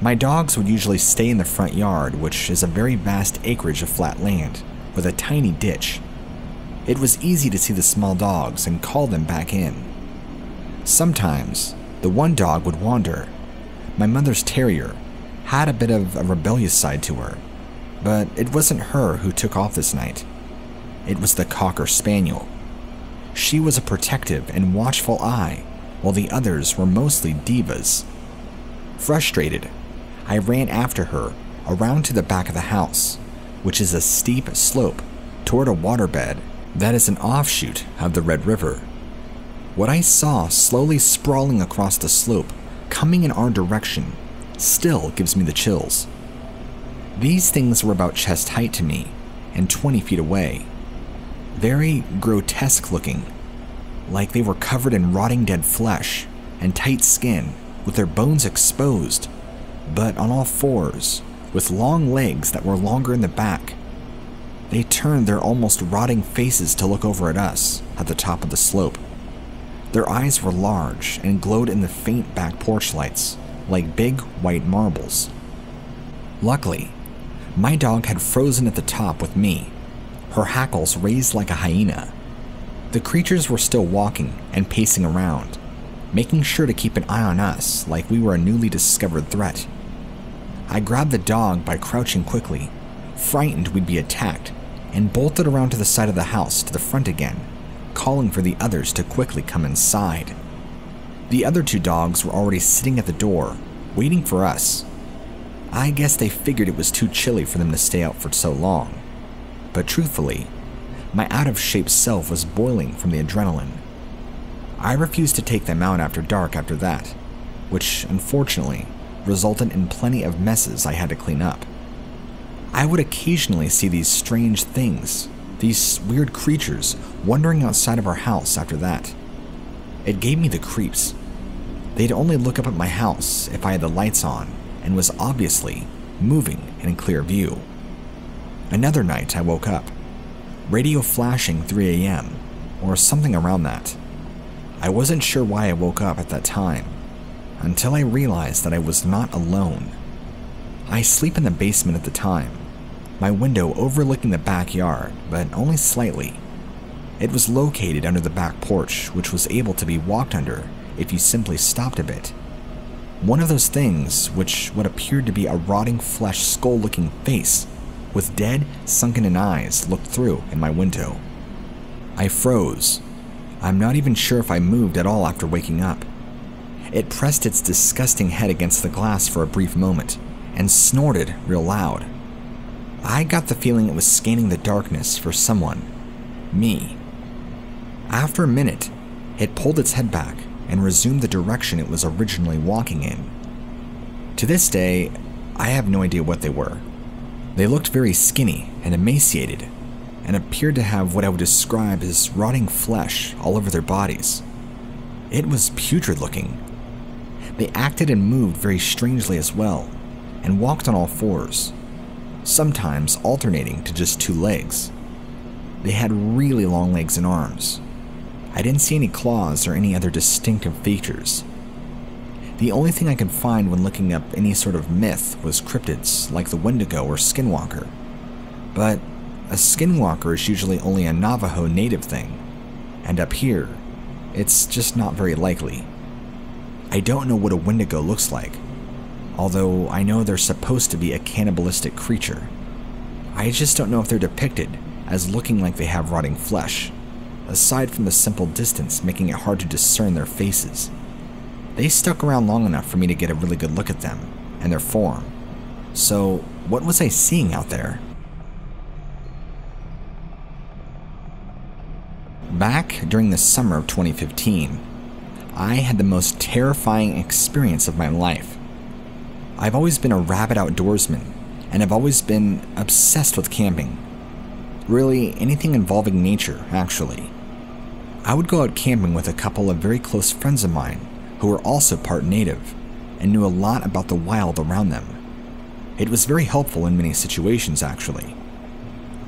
My dogs would usually stay in the front yard, which is a very vast acreage of flat land, with a tiny ditch. It was easy to see the small dogs and call them back in. Sometimes, the one dog would wander. My mother's terrier had a bit of a rebellious side to her, but it wasn't her who took off this night. It was the Cocker Spaniel. She was a protective and watchful eye, while the others were mostly divas. Frustrated, I ran after her around to the back of the house, which is a steep slope toward a waterbed that is an offshoot of the Red River. What I saw slowly sprawling across the slope, coming in our direction, still gives me the chills. These things were about chest height to me, and 20 feet away. Very grotesque looking, like they were covered in rotting dead flesh and tight skin with their bones exposed, but on all fours, with long legs that were longer in the back. They turned their almost rotting faces to look over at us at the top of the slope. Their eyes were large and glowed in the faint back porch lights, like big white marbles. Luckily, my dog had frozen at the top with me, her hackles raised like a hyena. The creatures were still walking and pacing around, making sure to keep an eye on us like we were a newly discovered threat. I grabbed the dog by crouching quickly, frightened we'd be attacked, and bolted around to the side of the house to the front again, calling for the others to quickly come inside. The other two dogs were already sitting at the door, waiting for us. I guess they figured it was too chilly for them to stay out for so long. But truthfully, my out-of-shape self was boiling from the adrenaline. I refused to take them out after dark after that, which unfortunately resulted in plenty of messes I had to clean up. I would occasionally see these strange things, these weird creatures wandering outside of our house after that. It gave me the creeps. They'd only look up at my house if I had the lights on and was obviously moving in clear view. Another night I woke up, radio flashing 3 a.m. or something around that. I wasn't sure why I woke up at that time, until I realized that I was not alone. I sleep in the basement at the time, my window overlooking the backyard, but only slightly. It was located under the back porch, which was able to be walked under if you simply stopped a bit. One of those things, which what appeared to be a rotting flesh skull-looking face, with dead, sunken-in eyes, looked through in my window. I froze. I'm not even sure if I moved at all after waking up. It pressed its disgusting head against the glass for a brief moment, and snorted real loud. I got the feeling it was scanning the darkness for someone. Me. After a minute, it pulled its head back and resumed the direction it was originally walking in. To this day, I have no idea what they were, They looked very skinny and emaciated, and appeared to have what I would describe as rotting flesh all over their bodies. It was putrid looking. They acted and moved very strangely as well, and walked on all fours, sometimes alternating to just 2 legs. They had really long legs and arms. I didn't see any claws or any other distinctive features. The only thing I could find when looking up any sort of myth was cryptids like the Wendigo or Skinwalker, but a Skinwalker is usually only a Navajo native thing, and up here, it's just not very likely. I don't know what a Wendigo looks like, although I know they're supposed to be a cannibalistic creature. I just don't know if they're depicted as looking like they have rotting flesh, aside from the simple distance making it hard to discern their faces. They stuck around long enough for me to get a really good look at them and their form. So, what was I seeing out there? Back during the summer of 2015, I had the most terrifying experience of my life. I've always been a rabid outdoorsman, and I've always been obsessed with camping. Really, anything involving nature, actually. I would go out camping with a couple of very close friends of mine who were also part native and knew a lot about the wild around them. It was very helpful in many situations, actually.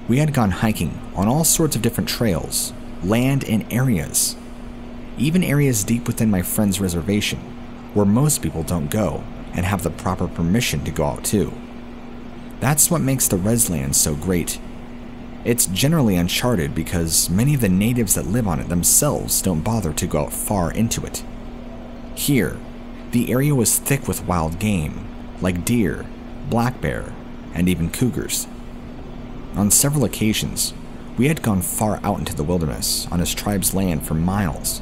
We had gone hiking on all sorts of different trails, land and areas, even areas deep within my friend's reservation where most people don't go and have the proper permission to go out to. That's what makes the Resland so great. It's generally uncharted because many of the natives that live on it themselves don't bother to go out far into it. Here, the area was thick with wild game, like deer, black bear, and even cougars. On several occasions, we had gone far out into the wilderness on his tribe's land for miles,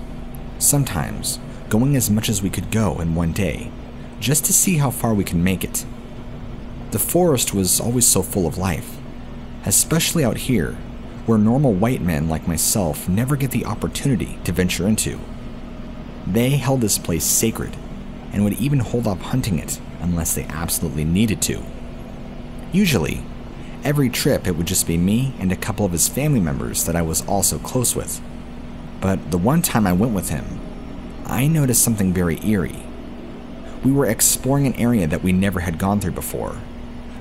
sometimes going as much as we could go in one day, just to see how far we could make it. The forest was always so full of life, especially out here, where normal white men like myself never get the opportunity to venture into. They held this place sacred, and would even hold off hunting it unless they absolutely needed to. Usually, every trip it would just be me and a couple of his family members that I was also close with. But the one time I went with him, I noticed something very eerie. We were exploring an area that we never had gone through before,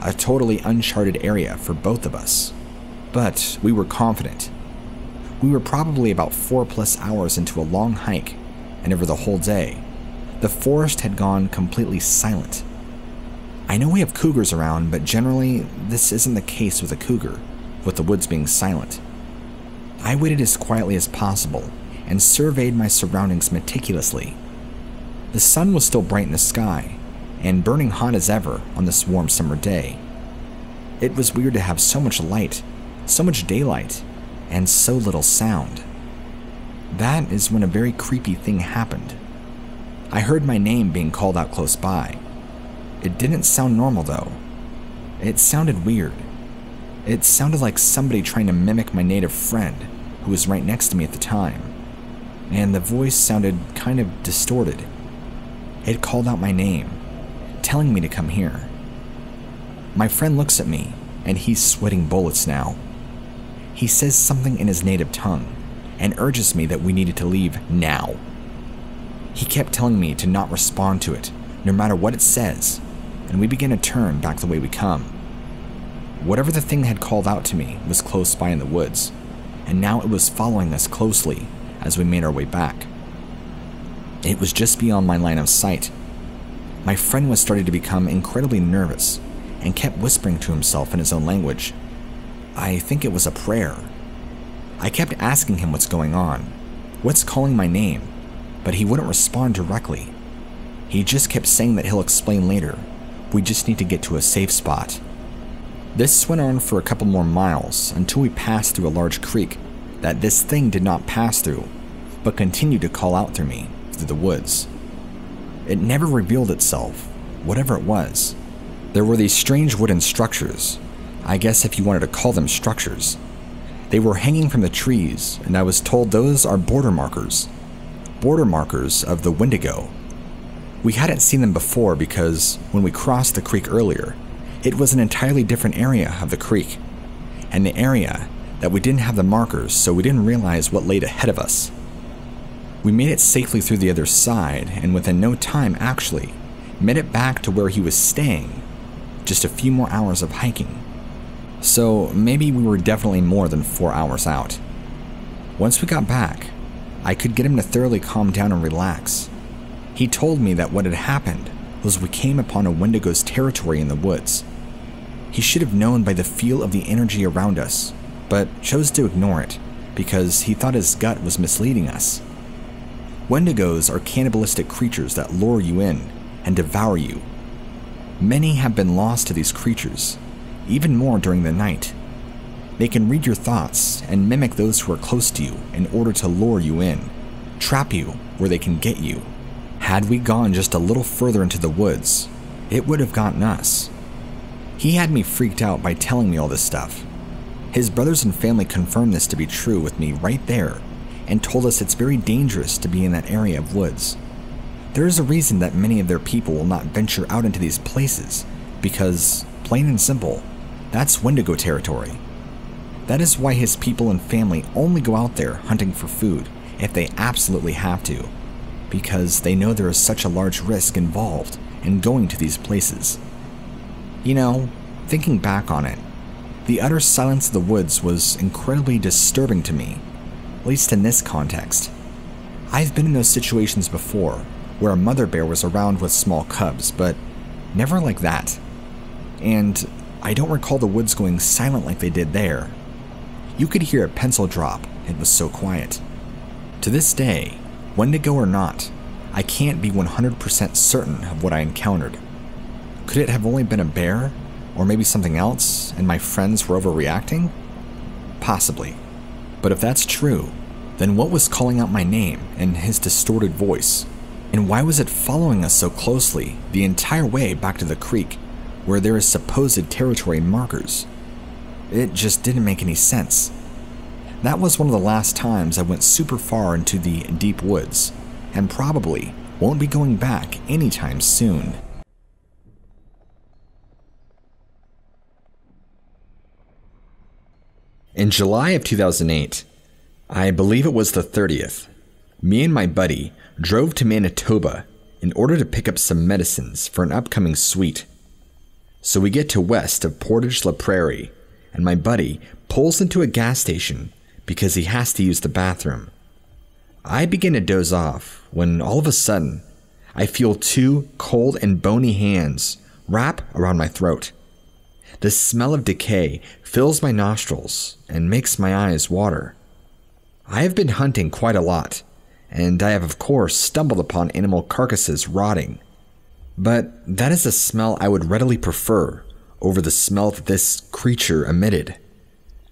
a totally uncharted area for both of us. But we were confident. We were probably about 4+ hours into a long hike, and over the whole day, the forest had gone completely silent. I know we have cougars around, but generally, this isn't the case with a cougar, with the woods being silent. I waited as quietly as possible and surveyed my surroundings meticulously. The sun was still bright in the sky, and burning hot as ever on this warm summer day. It was weird to have so much light, so much daylight, and so little sound. That is when a very creepy thing happened. I heard my name being called out close by. It didn't sound normal though. It sounded weird. It sounded like somebody trying to mimic my native friend, who was right next to me at the time. And the voice sounded kind of distorted. It called out my name, telling me to come here. My friend looks at me, and he's sweating bullets now. He says something in his native tongue, and urges me that we needed to leave now. He kept telling me to not respond to it, no matter what it says, and we began to turn back the way we come. Whatever the thing had called out to me was close by in the woods, and now it was following us closely as we made our way back. It was just beyond my line of sight. My friend was starting to become incredibly nervous and kept whispering to himself in his own language. I think it was a prayer. I kept asking him what's going on, what's calling my name, but he wouldn't respond directly. He just kept saying that he'll explain later. We just need to get to a safe spot. This went on for a couple more miles until we passed through a large creek that this thing did not pass through, but continued to call out through me through the woods. It never revealed itself, whatever it was. There were these strange wooden structures, I guess if you wanted to call them structures. They were hanging from the trees, and I was told those are border markers of the Wendigo. We hadn't seen them before because when we crossed the creek earlier, It was an entirely different area of the creek, and the area that we didn't have the markers, so we didn't realize what laid ahead of us. We made it safely through the other side, and within no time actually made it back to where he was staying, just a few more hours of hiking. So maybe we were definitely more than 4 hours out. Once we got back, I could get him to thoroughly calm down and relax. He told me that what had happened was we came upon a Wendigo's territory in the woods. He should have known by the feel of the energy around us, but chose to ignore it because he thought his gut was misleading us. Wendigos are cannibalistic creatures that lure you in and devour you. Many have been lost to these creatures, even more during the night. They can read your thoughts and mimic those who are close to you in order to lure you in, trap you where they can get you. Had we gone just a little further into the woods, it would have gotten us. He had me freaked out by telling me all this stuff. His brothers and family confirmed this to be true with me right there and told us it's very dangerous to be in that area of woods. There is a reason that many of their people will not venture out into these places because, plain and simple, that's Wendigo territory. That is why his people and family only go out there hunting for food if they absolutely have to, because they know there is such a large risk involved in going to these places. You know, thinking back on it, the utter silence of the woods was incredibly disturbing to me, at least in this context. I've been in those situations before, where a mother bear was around with small cubs, but never like that. And I don't recall the woods going silent like they did there. You could hear a pencil drop, it was so quiet. To this day, Wendigo or not, I can't be 100% certain of what I encountered. Could it have only been a bear, or maybe something else, and my friends were overreacting? Possibly. But if that's true, then what was calling out my name and his distorted voice? And why was it following us so closely the entire way back to the creek, where there is supposed territory markers? It just didn't make any sense. That was one of the last times I went super far into the deep woods, and probably won't be going back anytime soon. In July of 2008, I believe it was the 30th, me and my buddy drove to Manitoba in order to pick up some medicines for an upcoming suite. So we get to west of Portage la Prairie, and my buddy pulls into a gas station because he has to use the bathroom. I begin to doze off when all of a sudden I feel two cold and bony hands wrap around my throat. The smell of decay fills my nostrils and makes my eyes water. I have been hunting quite a lot, and I have of course stumbled upon animal carcasses rotting. But that is a smell I would readily prefer over the smell that this creature emitted.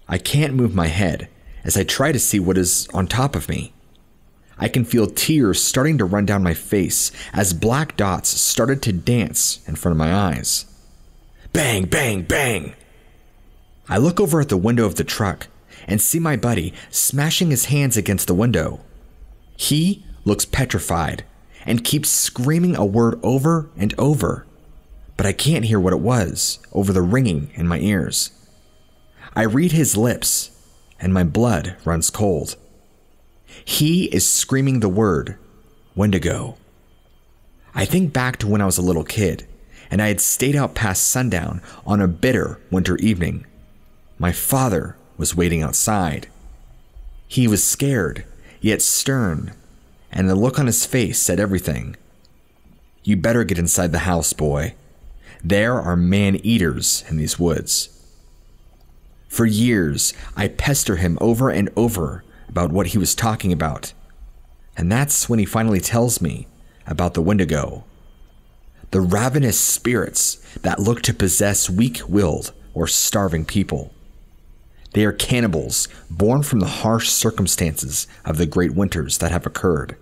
I can't move my head as I try to see what is on top of me. I can feel tears starting to run down my face as black dots started to dance in front of my eyes. Bang, bang, bang! I look over at the window of the truck and see my buddy smashing his hands against the window. He looks petrified and keeps screaming a word over and over, but I can't hear what it was over the ringing in my ears. I read his lips and my blood runs cold. He is screaming the word Wendigo. I think back to when I was a little kid and I had stayed out past sundown on a bitter winter evening. My father was waiting outside. He was scared, yet stern, and the look on his face said everything. You better get inside the house, boy. There are man-eaters in these woods. For years, I pester him over and over about what he was talking about, and that's when he finally tells me about the Wendigo. The ravenous spirits that look to possess weak-willed or starving people. They are cannibals born from the harsh circumstances of the great winters that have occurred.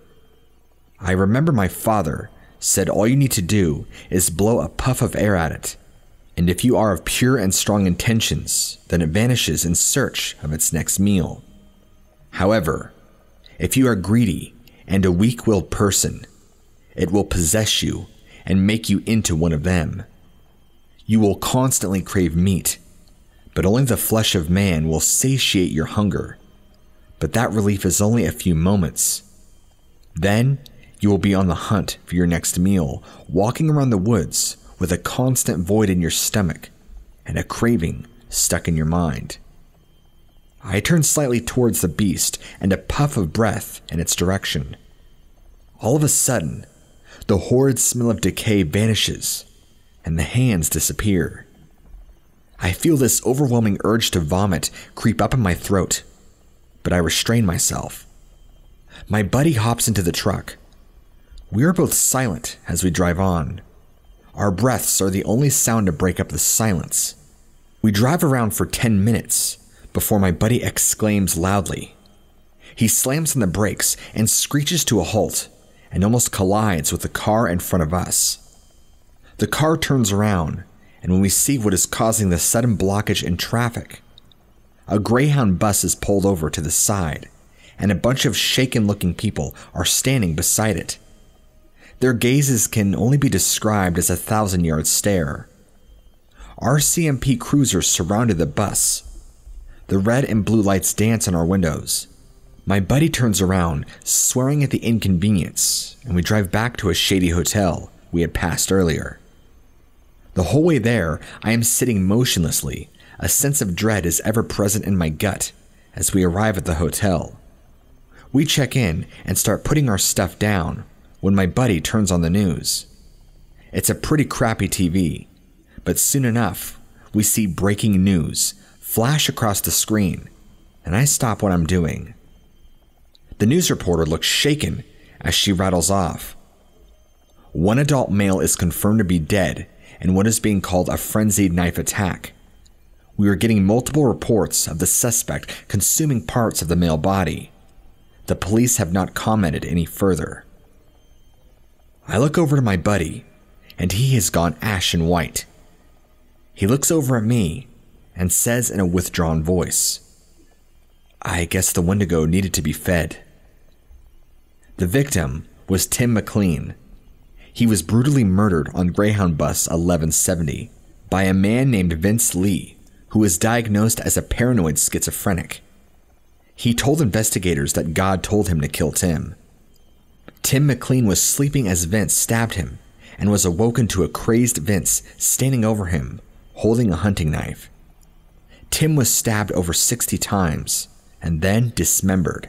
I remember my father said all you need to do is blow a puff of air at it, and if you are of pure and strong intentions, then it vanishes in search of its next meal. However, if you are greedy and a weak-willed person, it will possess you and make you into one of them. You will constantly crave meat, but only the flesh of man will satiate your hunger. But that relief is only a few moments. Then you will be on the hunt for your next meal, walking around the woods with a constant void in your stomach and a craving stuck in your mind. I turned slightly towards the beast and a puff of breath in its direction. All of a sudden, the horrid smell of decay vanishes and the hands disappear. I feel this overwhelming urge to vomit creep up in my throat, but I restrain myself. My buddy hops into the truck. We are both silent as we drive on. Our breaths are the only sound to break up the silence. We drive around for 10 minutes before my buddy exclaims loudly. He slams on the brakes and screeches to a halt and almost collides with the car in front of us. The car turns around, and when we see what is causing the sudden blockage in traffic, a Greyhound bus is pulled over to the side, and a bunch of shaken-looking people are standing beside it. Their gazes can only be described as a 1,000-yard stare. Our CMP cruisers surrounded the bus. The red and blue lights dance on our windows. My buddy turns around, swearing at the inconvenience, and we drive back to a shady hotel we had passed earlier. The whole way there, I am sitting motionlessly. A sense of dread is ever present in my gut as we arrive at the hotel. We check in and start putting our stuff down when my buddy turns on the news. It's a pretty crappy TV, but soon enough, we see breaking news flash across the screen, and I stop what I'm doing. The news reporter looks shaken as she rattles off. One adult male is confirmed to be dead in what is being called a frenzied knife attack. We are getting multiple reports of the suspect consuming parts of the male body. The police have not commented any further. I look over to my buddy, and he has gone ashen white. He looks over at me and says in a withdrawn voice, "I guess the Wendigo needed to be fed." The victim was Tim McLean. He was brutally murdered on Greyhound Bus 1170 by a man named Vince Lee, who was diagnosed as a paranoid schizophrenic. He told investigators that God told him to kill Tim. Tim McLean was sleeping as Vince stabbed him and was awoken to a crazed Vince standing over him, holding a hunting knife. Tim was stabbed over 60 times and then dismembered.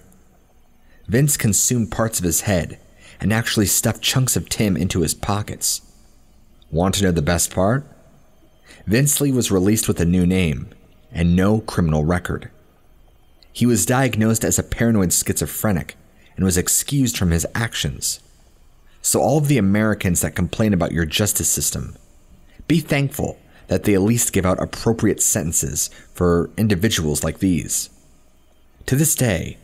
Vince consumed parts of his head and actually stuffed chunks of Tim into his pockets. Want to know the best part? Vince Lee was released with a new name and no criminal record. He was diagnosed as a paranoid schizophrenic and was excused from his actions. So all of the Americans that complain about your justice system, be thankful that they at least give out appropriate sentences for individuals like these. To this day,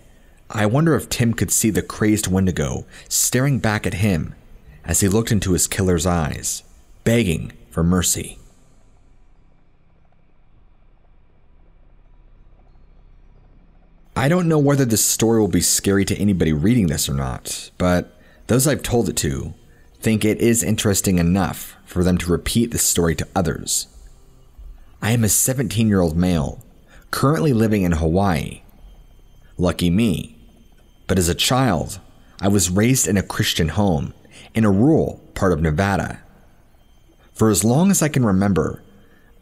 I wonder if Tim could see the crazed Wendigo staring back at him as he looked into his killer's eyes, begging for mercy. I don't know whether this story will be scary to anybody reading this or not, but those I've told it to think it is interesting enough for them to repeat this story to others. I am a 17-year-old male, currently living in Hawaii. Lucky me. But as a child, I was raised in a Christian home in a rural part of Nevada. For as long as I can remember,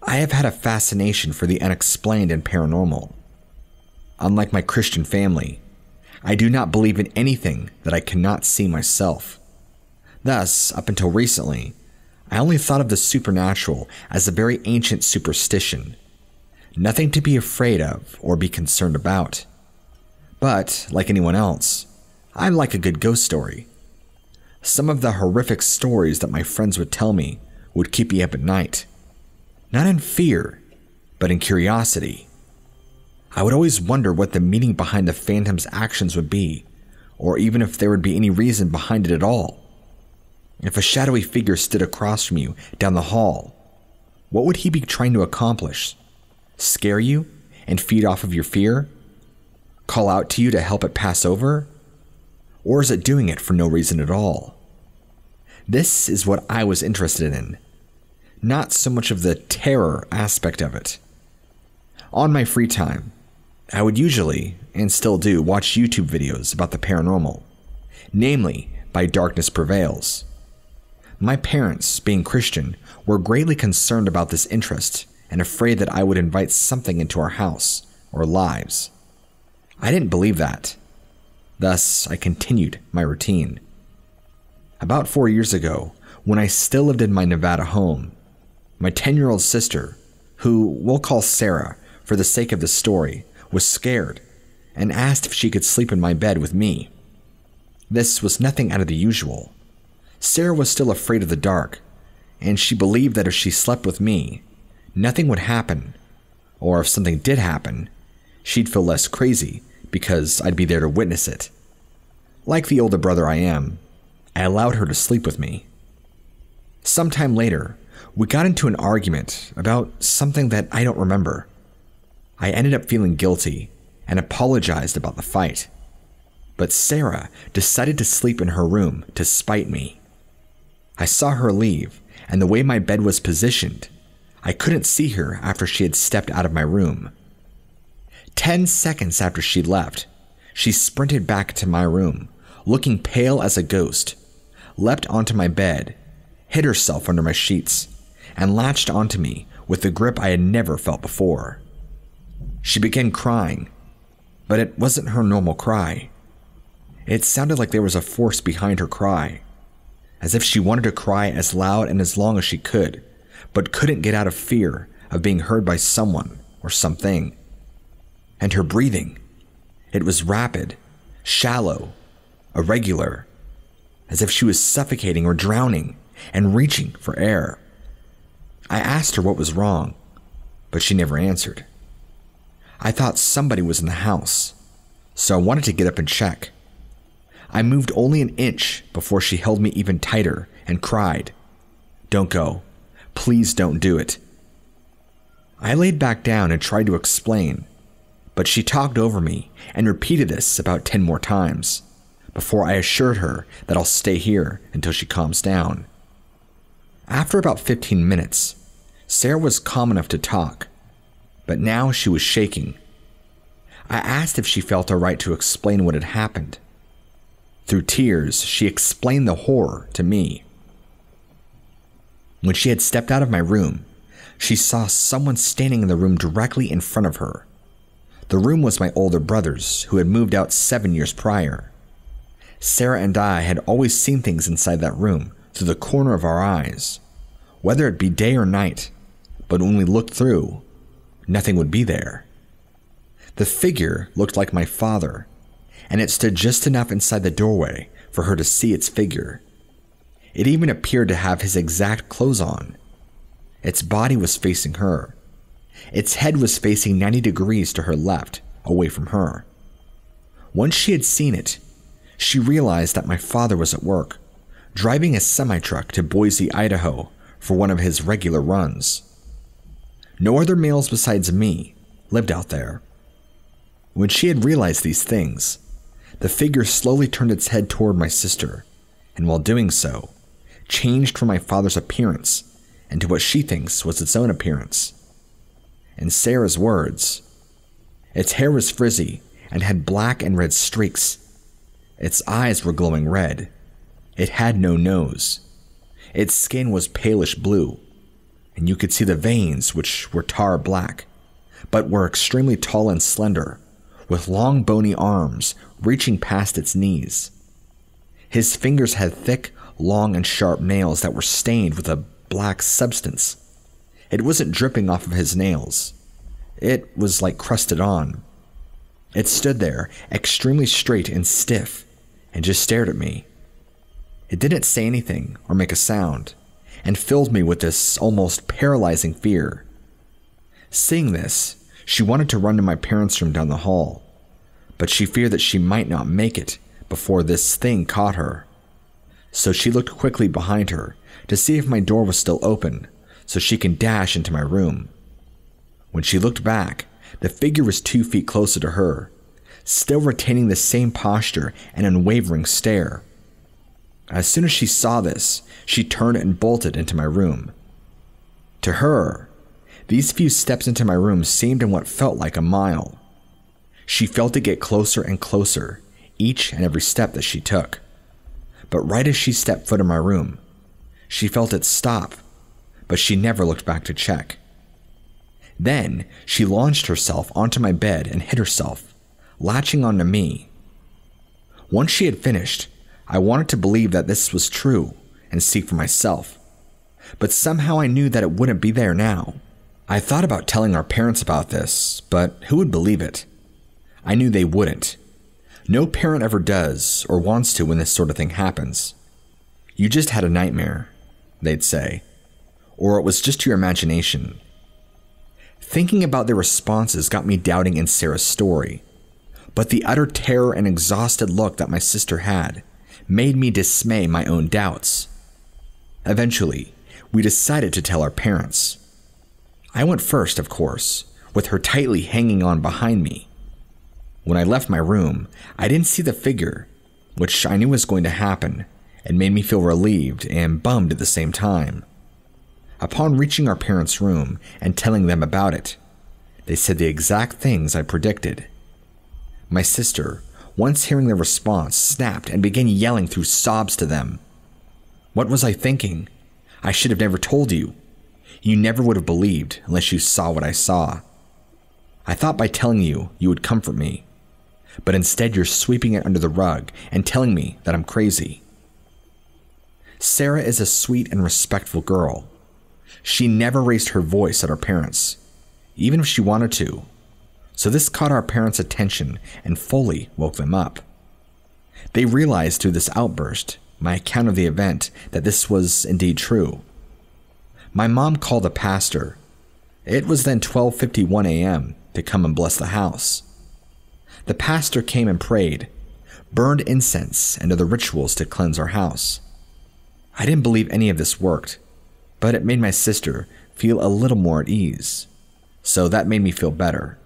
I have had a fascination for the unexplained and paranormal. Unlike my Christian family, I do not believe in anything that I cannot see myself. Thus, up until recently, I only thought of the supernatural as a very ancient superstition, nothing to be afraid of or be concerned about. But, like anyone else, I like a good ghost story. Some of the horrific stories that my friends would tell me would keep me up at night. Not in fear, but in curiosity. I would always wonder what the meaning behind the phantom's actions would be, or even if there would be any reason behind it at all. If a shadowy figure stood across from you down the hall, what would he be trying to accomplish? Scare you and feed off of your fear? Call out to you to help it pass over? Or is it doing it for no reason at all? This is what I was interested in. not so much of the terror aspect of it. On my free time, I would usually, and still do, watch YouTube videos about the paranormal, namely by Darkness Prevails. My parents, being Christian, were greatly concerned about this interest and afraid that I would invite something into our house or lives. I didn't believe that. Thus, I continued my routine. About 4 years ago, when I still lived in my Nevada home, my 10-year-old sister, who we'll call Sarah for the sake of the story, was scared and asked if she could sleep in my bed with me. This was nothing out of the usual. Sarah was still afraid of the dark, and she believed that if she slept with me, nothing would happen, or if something did happen, she'd feel less crazy because I'd be there to witness it. Like the older brother I am, I allowed her to sleep with me. Sometime later, we got into an argument about something that I don't remember. I ended up feeling guilty and apologized about the fight. But Sarah decided to sleep in her room to spite me. I saw her leave, and the way my bed was positioned, I couldn't see her after she had stepped out of my room. 10 seconds after she left, she sprinted back to my room, looking pale as a ghost, leapt onto my bed, hid herself under my sheets, and latched onto me with a grip I had never felt before. She began crying, but it wasn't her normal cry. It sounded like there was a force behind her cry, as if she wanted to cry as loud and as long as she could, but couldn't get out of fear of being heard by someone or something. And her breathing, it was rapid, shallow, irregular, as if she was suffocating or drowning and reaching for air. I asked her what was wrong, but she never answered. I thought somebody was in the house, so I wanted to get up and check. I moved only an inch before she held me even tighter and cried, "Don't go. Please don't do it." I laid back down and tried to explain, but she talked over me and repeated this about 10 more times before I assured her that I'll stay here until she calms down. After about 15 minutes, Sarah was calm enough to talk, but now she was shaking. I asked if she felt alright to explain what had happened. Through tears, she explained the horror to me. When she had stepped out of my room, she saw someone standing in the room directly in front of her. The room was my older brother's, who had moved out 7 years prior. Sarah and I had always seen things inside that room through the corner of our eyes, whether it be day or night, but when we looked through, nothing would be there. The figure looked like my father, and it stood just enough inside the doorway for her to see its figure. It even appeared to have his exact clothes on. Its body was facing her. Its head was facing 90 degrees to her left, away from her. Once she had seen it, she realized that my father was at work, driving a semi-truck to Boise, Idaho for one of his regular runs. No other males besides me lived out there. When she had realized these things, the figure slowly turned its head toward my sister, and while doing so, changed from my father's appearance into what she thinks was its own appearance. In Sarah's words, its hair was frizzy and had black and red streaks. Its eyes were glowing red. It had no nose. Its skin was palish blue, and you could see the veins, which were tar black, but were extremely tall and slender, with long bony arms reaching past its knees. His fingers had thick, long, and sharp nails that were stained with a black substance. It wasn't dripping off of his nails. It was like crusted on. It stood there, extremely straight and stiff, and just stared at me. It didn't say anything or make a sound, and filled me with this almost paralyzing fear. Seeing this, she wanted to run to my parents' room down the hall, but she feared that she might not make it before this thing caught her. So she looked quickly behind her to see if my door was still open, so she can dash into my room. When she looked back, the figure was 2 feet closer to her, still retaining the same posture and unwavering stare. As soon as she saw this, she turned and bolted into my room. To her, these few steps into my room seemed in what felt like a mile. She felt it get closer and closer, each and every step that she took. But right as she stepped foot in my room, she felt it stop, but she never looked back to check. Then she launched herself onto my bed and hid herself, latching onto me. Once she had finished, I wanted to believe that this was true and see for myself. But somehow I knew that it wouldn't be there now. I thought about telling our parents about this, but who would believe it? I knew they wouldn't. No parent ever does or wants to when this sort of thing happens. You just had a nightmare, they'd say. Or it was just your imagination. Thinking about their responses got me doubting in Sarah's story. But the utter terror and exhausted look that my sister had made me dismay my own doubts. Eventually, we decided to tell our parents. I went first, of course, with her tightly hanging on behind me. When I left my room, I didn't see the figure, which I knew was going to happen, and made me feel relieved and bummed at the same time. Upon reaching our parents' room and telling them about it, they said the exact things I predicted. My sister, once hearing their response, snapped and began yelling through sobs to them. What was I thinking? I should have never told you. You never would have believed unless you saw what I saw. I thought by telling you, you would comfort me. But instead you're sweeping it under the rug and telling me that I'm crazy. Sarah is a sweet and respectful girl. She never raised her voice at our parents, even if she wanted to. So this caught our parents' attention and fully woke them up. They realized through this outburst, my account of the event, that this was indeed true. My mom called a pastor. It was then 12:51 a.m. to come and bless the house. The pastor came and prayed, burned incense and other rituals to cleanse our house. I didn't believe any of this worked, but it made my sister feel a little more at ease, so that made me feel better.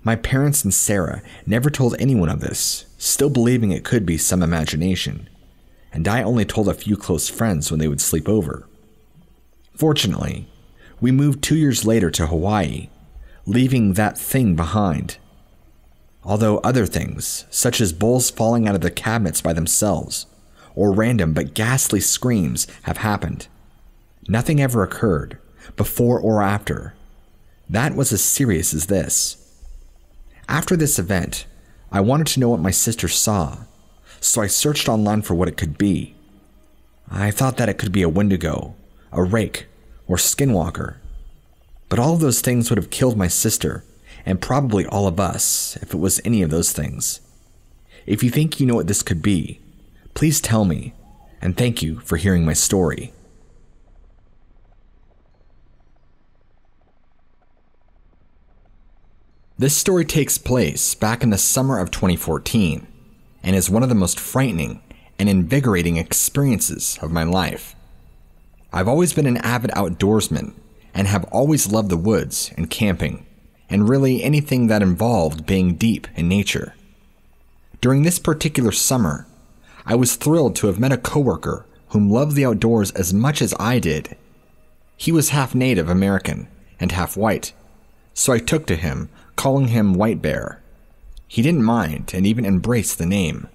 My parents and Sarah never told anyone of this, still believing it could be some imagination, and I only told a few close friends when they would sleep over. Fortunately, we moved 2 years later to Hawaii, leaving that thing behind. Although other things, such as bowls falling out of the cabinets by themselves, or random but ghastly screams have happened, nothing ever occurred, before or after. That was as serious as this. After this event, I wanted to know what my sister saw, so I searched online for what it could be. I thought that it could be a Wendigo, a rake, or Skinwalker. But all of those things would have killed my sister, and probably all of us, if it was any of those things. If you think you know what this could be, please tell me, and thank you for hearing my story. This story takes place back in the summer of 2014, and is one of the most frightening and invigorating experiences of my life. I've always been an avid outdoorsman, and have always loved the woods and camping, and really anything that involved being deep in nature. During this particular summer, I was thrilled to have met a coworker whom loved the outdoors as much as I did. He was half Native American and half white, so I took to him, calling him White Bear. He didn't mind and even embraced the name.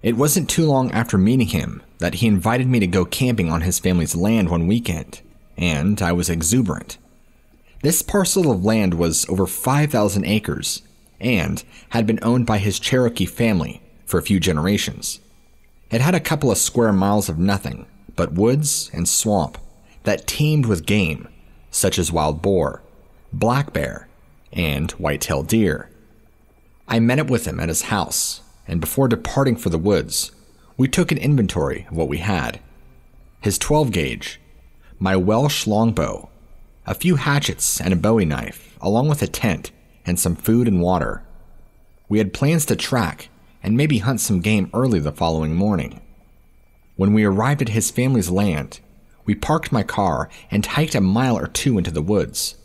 It wasn't too long after meeting him that he invited me to go camping on his family's land one weekend, and I was exuberant. This parcel of land was over 5,000 acres and had been owned by his Cherokee family for a few generations. It had a couple of square miles of nothing but woods and swamp that teemed with game such as wild boar, black bear, and white-tailed deer. I met up with him at his house, and before departing for the woods, we took an inventory of what we had. His 12-gauge, my Welsh longbow, a few hatchets and a bowie knife, along with a tent and some food and water. We had plans to track and maybe hunt some game early the following morning. When we arrived at his family's land, we parked my car and hiked a mile or two into the woods.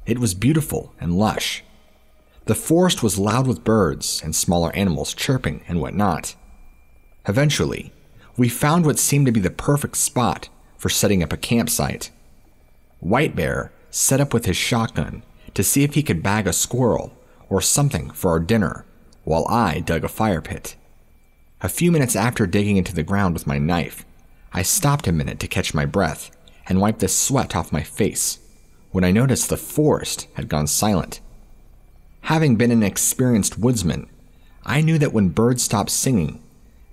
It was beautiful and lush. The forest was loud with birds and smaller animals chirping and whatnot. Eventually, we found what seemed to be the perfect spot for setting up a campsite. White Bear set up with his shotgun to see if he could bag a squirrel or something for our dinner, while I dug a fire pit. A few minutes after digging into the ground with my knife, I stopped a minute to catch my breath and wipe the sweat off my face when I noticed the forest had gone silent. Having been an experienced woodsman, I knew that when birds stop singing,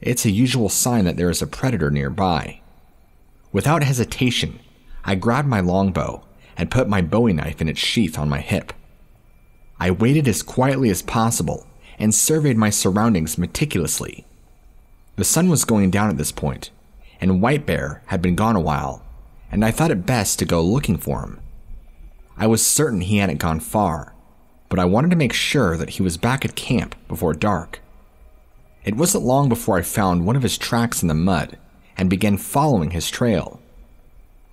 it's a usual sign that there is a predator nearby. Without hesitation, I grabbed my longbow and put my bowie knife in its sheath on my hip. I waited as quietly as possible and surveyed my surroundings meticulously. The sun was going down at this point, and White Bear had been gone a while, and I thought it best to go looking for him. I was certain he hadn't gone far, but I wanted to make sure that he was back at camp before dark. It wasn't long before I found one of his tracks in the mud and began following his trail.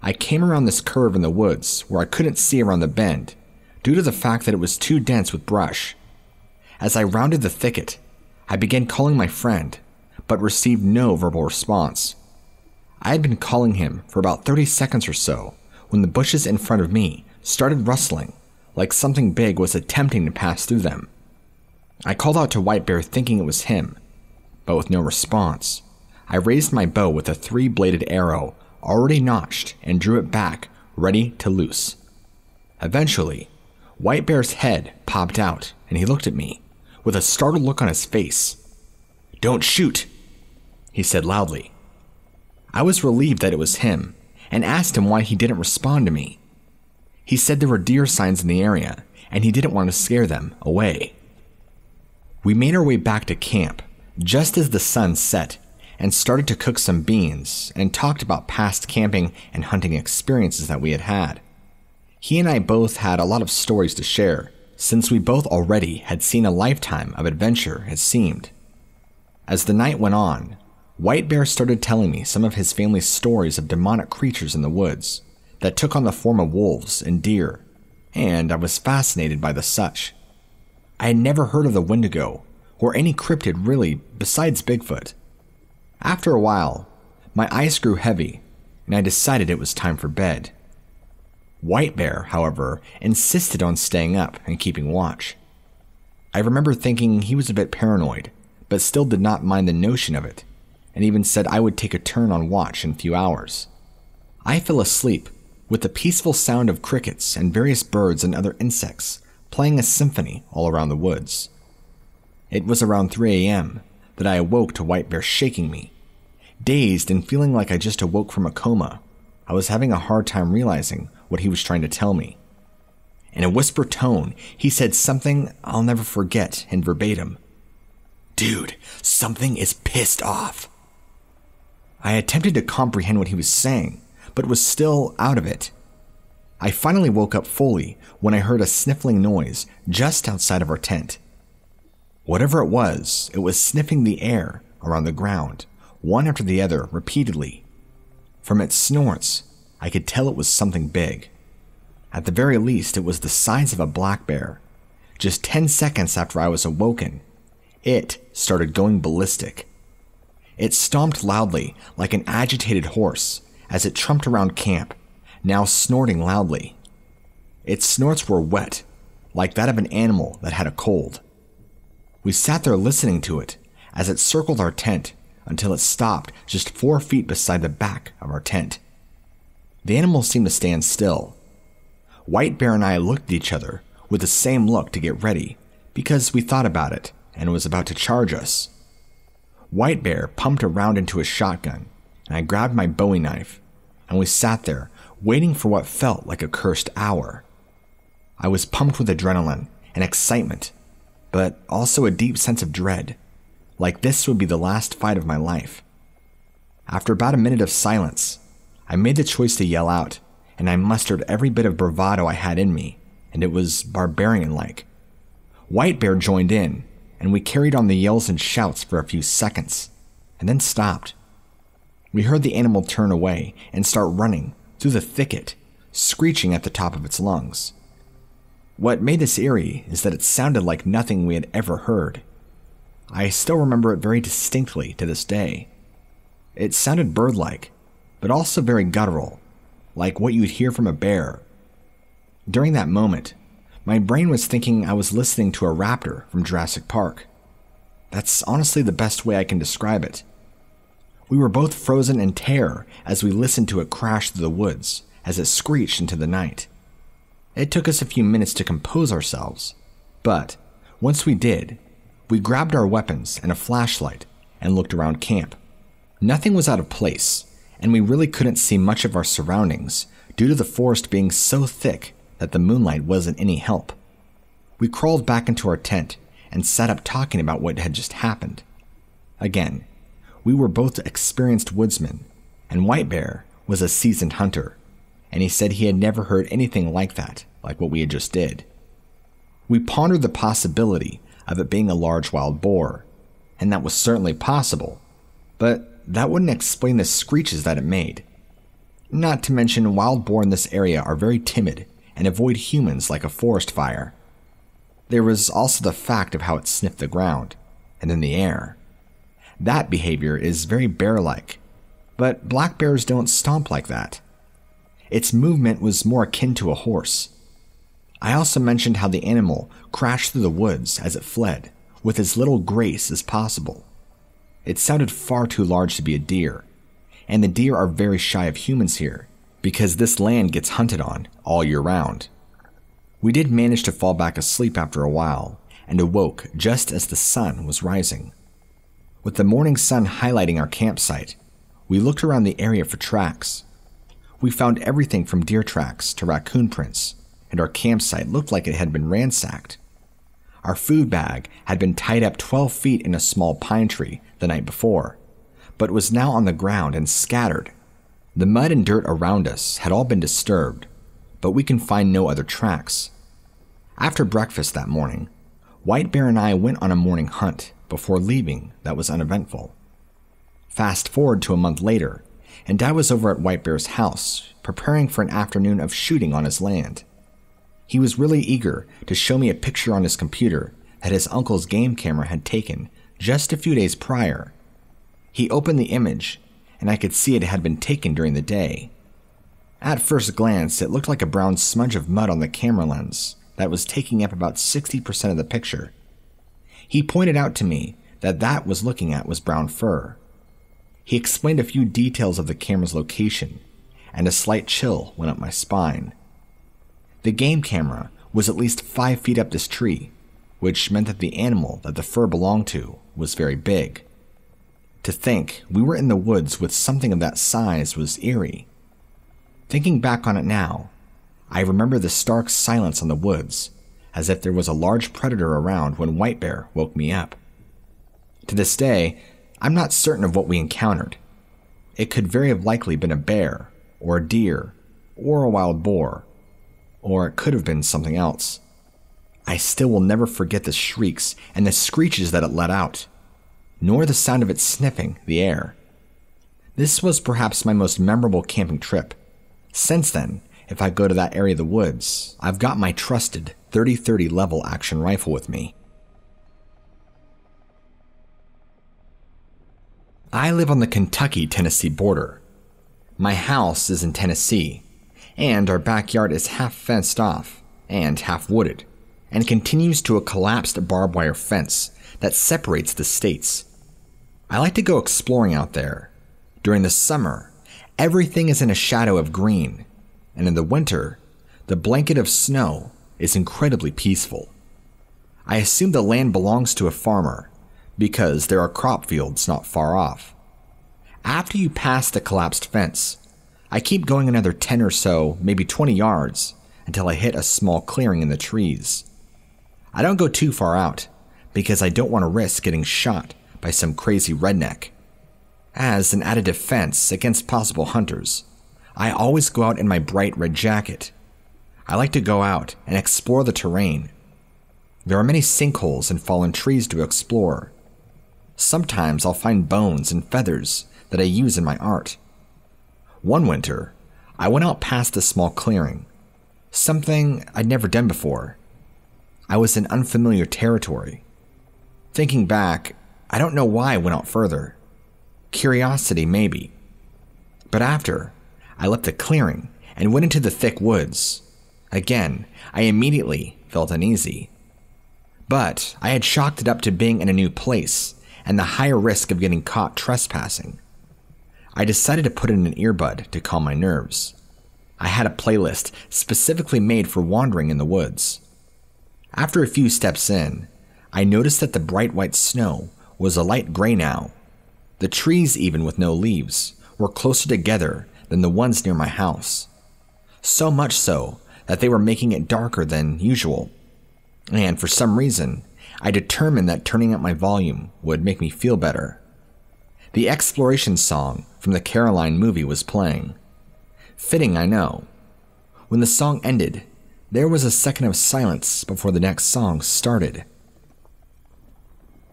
I came around this curve in the woods where I couldn't see around the bend due to the fact that it was too dense with brush. As I rounded the thicket, I began calling my friend, but received no verbal response. I had been calling him for about 30 seconds or so when the bushes in front of me started rustling like something big was attempting to pass through them. I called out to White Bear thinking it was him, but with no response. I raised my bow with a 3-bladed arrow already notched and drew it back, ready to loose. Eventually, White Bear's head popped out and he looked at me with a startled look on his face. "Don't shoot," he said loudly. I was relieved that it was him and asked him why he didn't respond to me. He said there were deer signs in the area and he didn't want to scare them away. We made our way back to camp just as the sun set and started to cook some beans and talked about past camping and hunting experiences that we had had. He and I both had a lot of stories to share since we both already had seen a lifetime of adventure, it seemed. As the night went on, White Bear started telling me some of his family's stories of demonic creatures in the woods that took on the form of wolves and deer, and I was fascinated by the such. I had never heard of the Wendigo or any cryptid really besides Bigfoot. After a while, my eyes grew heavy and I decided it was time for bed. White Bear, however, insisted on staying up and keeping watch. I remember thinking he was a bit paranoid, but still did not mind the notion of it, and even said I would take a turn on watch in a few hours. I fell asleep with the peaceful sound of crickets and various birds and other insects playing a symphony all around the woods. It was around 3 a.m. that I awoke to White Bear shaking me. Dazed and feeling like I just awoke from a coma, I was having a hard time realizing what he was trying to tell me. In a whispered tone, he said something I'll never forget in verbatim. "Dude, something is pissed off." I attempted to comprehend what he was saying, but was still out of it. I finally woke up fully when I heard a sniffling noise just outside of our tent. Whatever it was sniffing the air around the ground, one after the other, repeatedly. From its snorts, I could tell it was something big. At the very least, it was the size of a black bear. Just 10 seconds after I was awoken, it started going ballistic. It stomped loudly like an agitated horse as it trumped around camp, now snorting loudly. Its snorts were wet, like that of an animal that had a cold. We sat there listening to it as it circled our tent until it stopped just 4 feet beside the back of our tent. The animal seemed to stand still. White Bear and I looked at each other with the same look to get ready because we thought about it and was about to charge us. White Bear pumped a round into his shotgun and I grabbed my bowie knife and we sat there waiting for what felt like a cursed hour. I was pumped with adrenaline and excitement, but also a deep sense of dread, like this would be the last fight of my life. After about a minute of silence, I made the choice to yell out, and I mustered every bit of bravado I had in me, and it was barbarian-like. White Bear joined in, and we carried on the yells and shouts for a few seconds, and then stopped. We heard the animal turn away and start running through the thicket, screeching at the top of its lungs. What made this eerie is that it sounded like nothing we had ever heard. I still remember it very distinctly to this day. It sounded bird-like, but also very guttural, like what you'd hear from a bear During that moment, my brain was thinking I was listening to a raptor from Jurassic Park. That's honestly the best way I can describe it. We were both frozen in terror as we listened to it crash through the woods as it screeched into the night. It took us a few minutes to compose ourselves, but once we did, we grabbed our weapons and a flashlight and looked around camp. Nothing was out of place, and we really couldn't see much of our surroundings due to the forest being so thick that the moonlight wasn't any help. We crawled back into our tent and sat up talking about what had just happened. Again, we were both experienced woodsmen, and White Bear was a seasoned hunter, and he said he had never heard anything like that, like what we had just did. We pondered the possibility of it being a large wild boar, and that was certainly possible, but that wouldn't explain the screeches that it made. Not to mention, wild boar in this area are very timid and avoid humans like a forest fire. There was also the fact of how it sniffed the ground, and then the air. That behavior is very bear-like, but black bears don't stomp like that. Its movement was more akin to a horse. I also mentioned how the animal crashed through the woods as it fled, with as little grace as possible. It sounded far too large to be a deer, and the deer are very shy of humans here, because this land gets hunted on all year round. We did manage to fall back asleep after a while, and awoke just as the sun was rising. With the morning sun highlighting our campsite, we looked around the area for tracks. We found everything from deer tracks to raccoon prints, and our campsite looked like it had been ransacked. Our food bag had been tied up 12 feet in a small pine tree the night before, but was now on the ground and scattered. The mud and dirt around us had all been disturbed, but we can find no other tracks. After breakfast that morning, White Bear and I went on a morning hunt before leaving that was uneventful. Fast forward to a month later, and I was over at White Bear's house, preparing for an afternoon of shooting on his land. He was really eager to show me a picture on his computer that his uncle's game camera had taken just a few days prior. He opened the image, and I could see it had been taken during the day. At first glance, it looked like a brown smudge of mud on the camera lens that was taking up about 60% of the picture. He pointed out to me that that was looking at was brown fur. He explained a few details of the camera's location, and a slight chill went up my spine. The game camera was at least 5 feet up this tree, which meant that the animal that the fur belonged to was very big. To think we were in the woods with something of that size was eerie. Thinking back on it now, I remember the stark silence on the woods, as if there was a large predator around when White Bear woke me up. To this day, I'm not certain of what we encountered. It could very likely have been a bear, or a deer, or a wild boar, or it could have been something else. I still will never forget the shrieks and the screeches that it let out, nor the sound of it sniffing the air. This was perhaps my most memorable camping trip. Since then, if I go to that area of the woods, I've got my trusted 30-30 level action rifle with me. I live on the Kentucky-Tennessee border. My house is in Tennessee, and our backyard is half fenced off and half wooded, and continues to a collapsed barbed wire fence that separates the states. I like to go exploring out there. During the summer, everything is in a shadow of green, and in the winter, the blanket of snow is incredibly peaceful. I assume the land belongs to a farmer, because there are crop fields not far off. After you pass the collapsed fence, I keep going another 10 or so, maybe 20 yards, until I hit a small clearing in the trees. I don't go too far out, because I don't want to risk getting shot by some crazy redneck. As an added defense against possible hunters, I always go out in my bright red jacket. I like to go out and explore the terrain. There are many sinkholes and fallen trees to explore. Sometimes I'll find bones and feathers that I use in my art. One winter, I went out past a small clearing, something I'd never done before. I was in unfamiliar territory. Thinking back, I don't know why I went out further. Curiosity, maybe. But after, I left the clearing and went into the thick woods. Again, I immediately felt uneasy. But I had chalked it up to being in a new place and the higher risk of getting caught trespassing. I decided to put in an earbud to calm my nerves. I had a playlist specifically made for wandering in the woods. After a few steps in, I noticed that the bright white snow was a light gray now. The trees, even with no leaves, were closer together than the ones near my house. So much so that they were making it darker than usual. And for some reason, I determined that turning up my volume would make me feel better. The exploration song from the Caroline movie was playing. Fitting, I know. When the song ended, there was a second of silence before the next song started.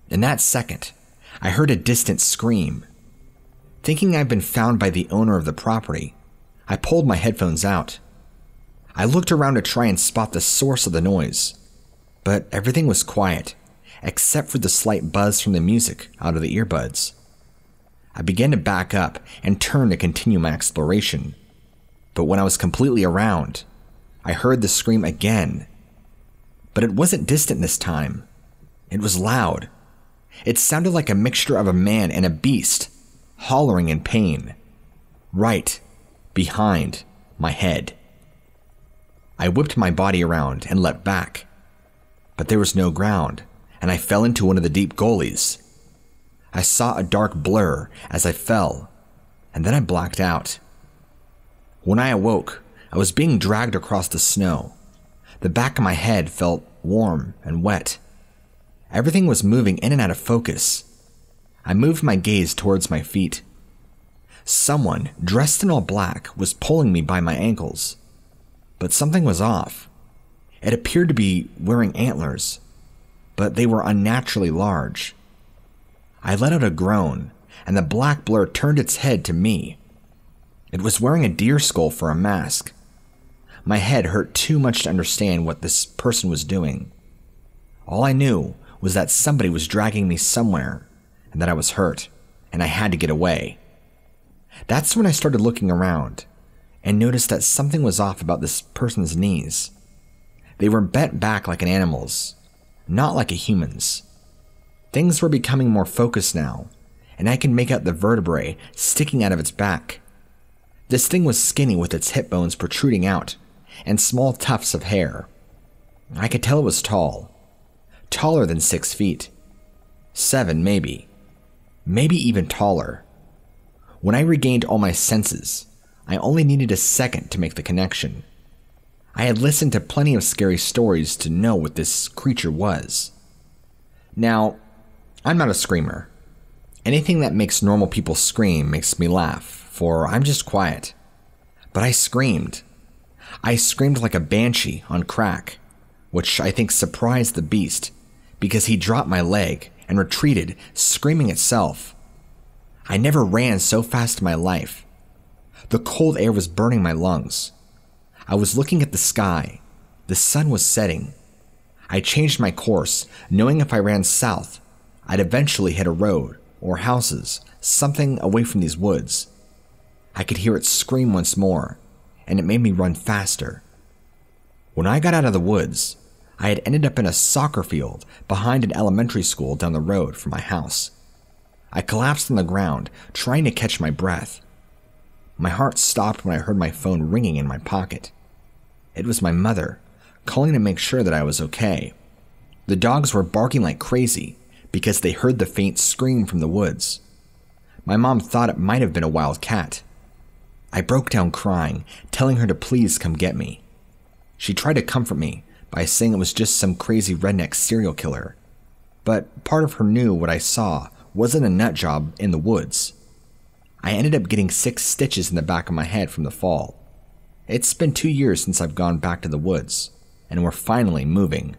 In that second, I heard a distant scream. Thinking I'd been found by the owner of the property, I pulled my headphones out. I looked around to try and spot the source of the noise, but everything was quiet, except for the slight buzz from the music out of the earbuds. I began to back up and turn to continue my exploration, but when I was completely around, I heard the scream again. But it wasn't distant this time. It was loud. It sounded like a mixture of a man and a beast, hollering in pain, right behind my head. I whipped my body around and leapt back, but there was no ground, and I fell into one of the deep gullies. I saw a dark blur as I fell, and then I blacked out. When I awoke, I was being dragged across the snow. The back of my head felt warm and wet. Everything was moving in and out of focus. I moved my gaze towards my feet. Someone dressed in all black was pulling me by my ankles. But something was off. It appeared to be wearing antlers, but they were unnaturally large. I let out a groan, and the black blur turned its head to me. It was wearing a deer skull for a mask. My head hurt too much to understand what this person was doing. All I knew was that somebody was dragging me somewhere, and that I was hurt, and I had to get away. That's when I started looking around, and noticed that something was off about this person's knees. They were bent back like an animal's, not like a human's. Things were becoming more focused now, and I could make out the vertebrae sticking out of its back. This thing was skinny with its hip bones protruding out, and small tufts of hair. I could tell it was tall. Taller than 6 feet. 7 maybe. Maybe even taller. When I regained all my senses, I only needed a second to make the connection. I had listened to plenty of scary stories to know what this creature was. Now, I'm not a screamer. Anything that makes normal people scream makes me laugh, for I'm just quiet. But I screamed. I screamed like a banshee on crack, which I think surprised the beast, because he dropped my leg and retreated, screaming itself. I never ran so fast in my life. The cold air was burning my lungs. I was looking at the sky. The sun was setting. I changed my course, knowing if I ran south, I'd eventually hit a road or houses, something away from these woods. I could hear it scream once more, and it made me run faster. When I got out of the woods, I had ended up in a soccer field behind an elementary school down the road from my house. I collapsed on the ground, trying to catch my breath. My heart stopped when I heard my phone ringing in my pocket. It was my mother, calling to make sure that I was okay. The dogs were barking like crazy because they heard the faint scream from the woods. My mom thought it might have been a wild cat. I broke down crying, telling her to please come get me. She tried to comfort me by saying it was just some crazy redneck serial killer, but part of her knew what I saw wasn't a nut job in the woods. I ended up getting 6 stitches in the back of my head from the fall. It's been 2 years since I've gone back to the woods, and we're finally moving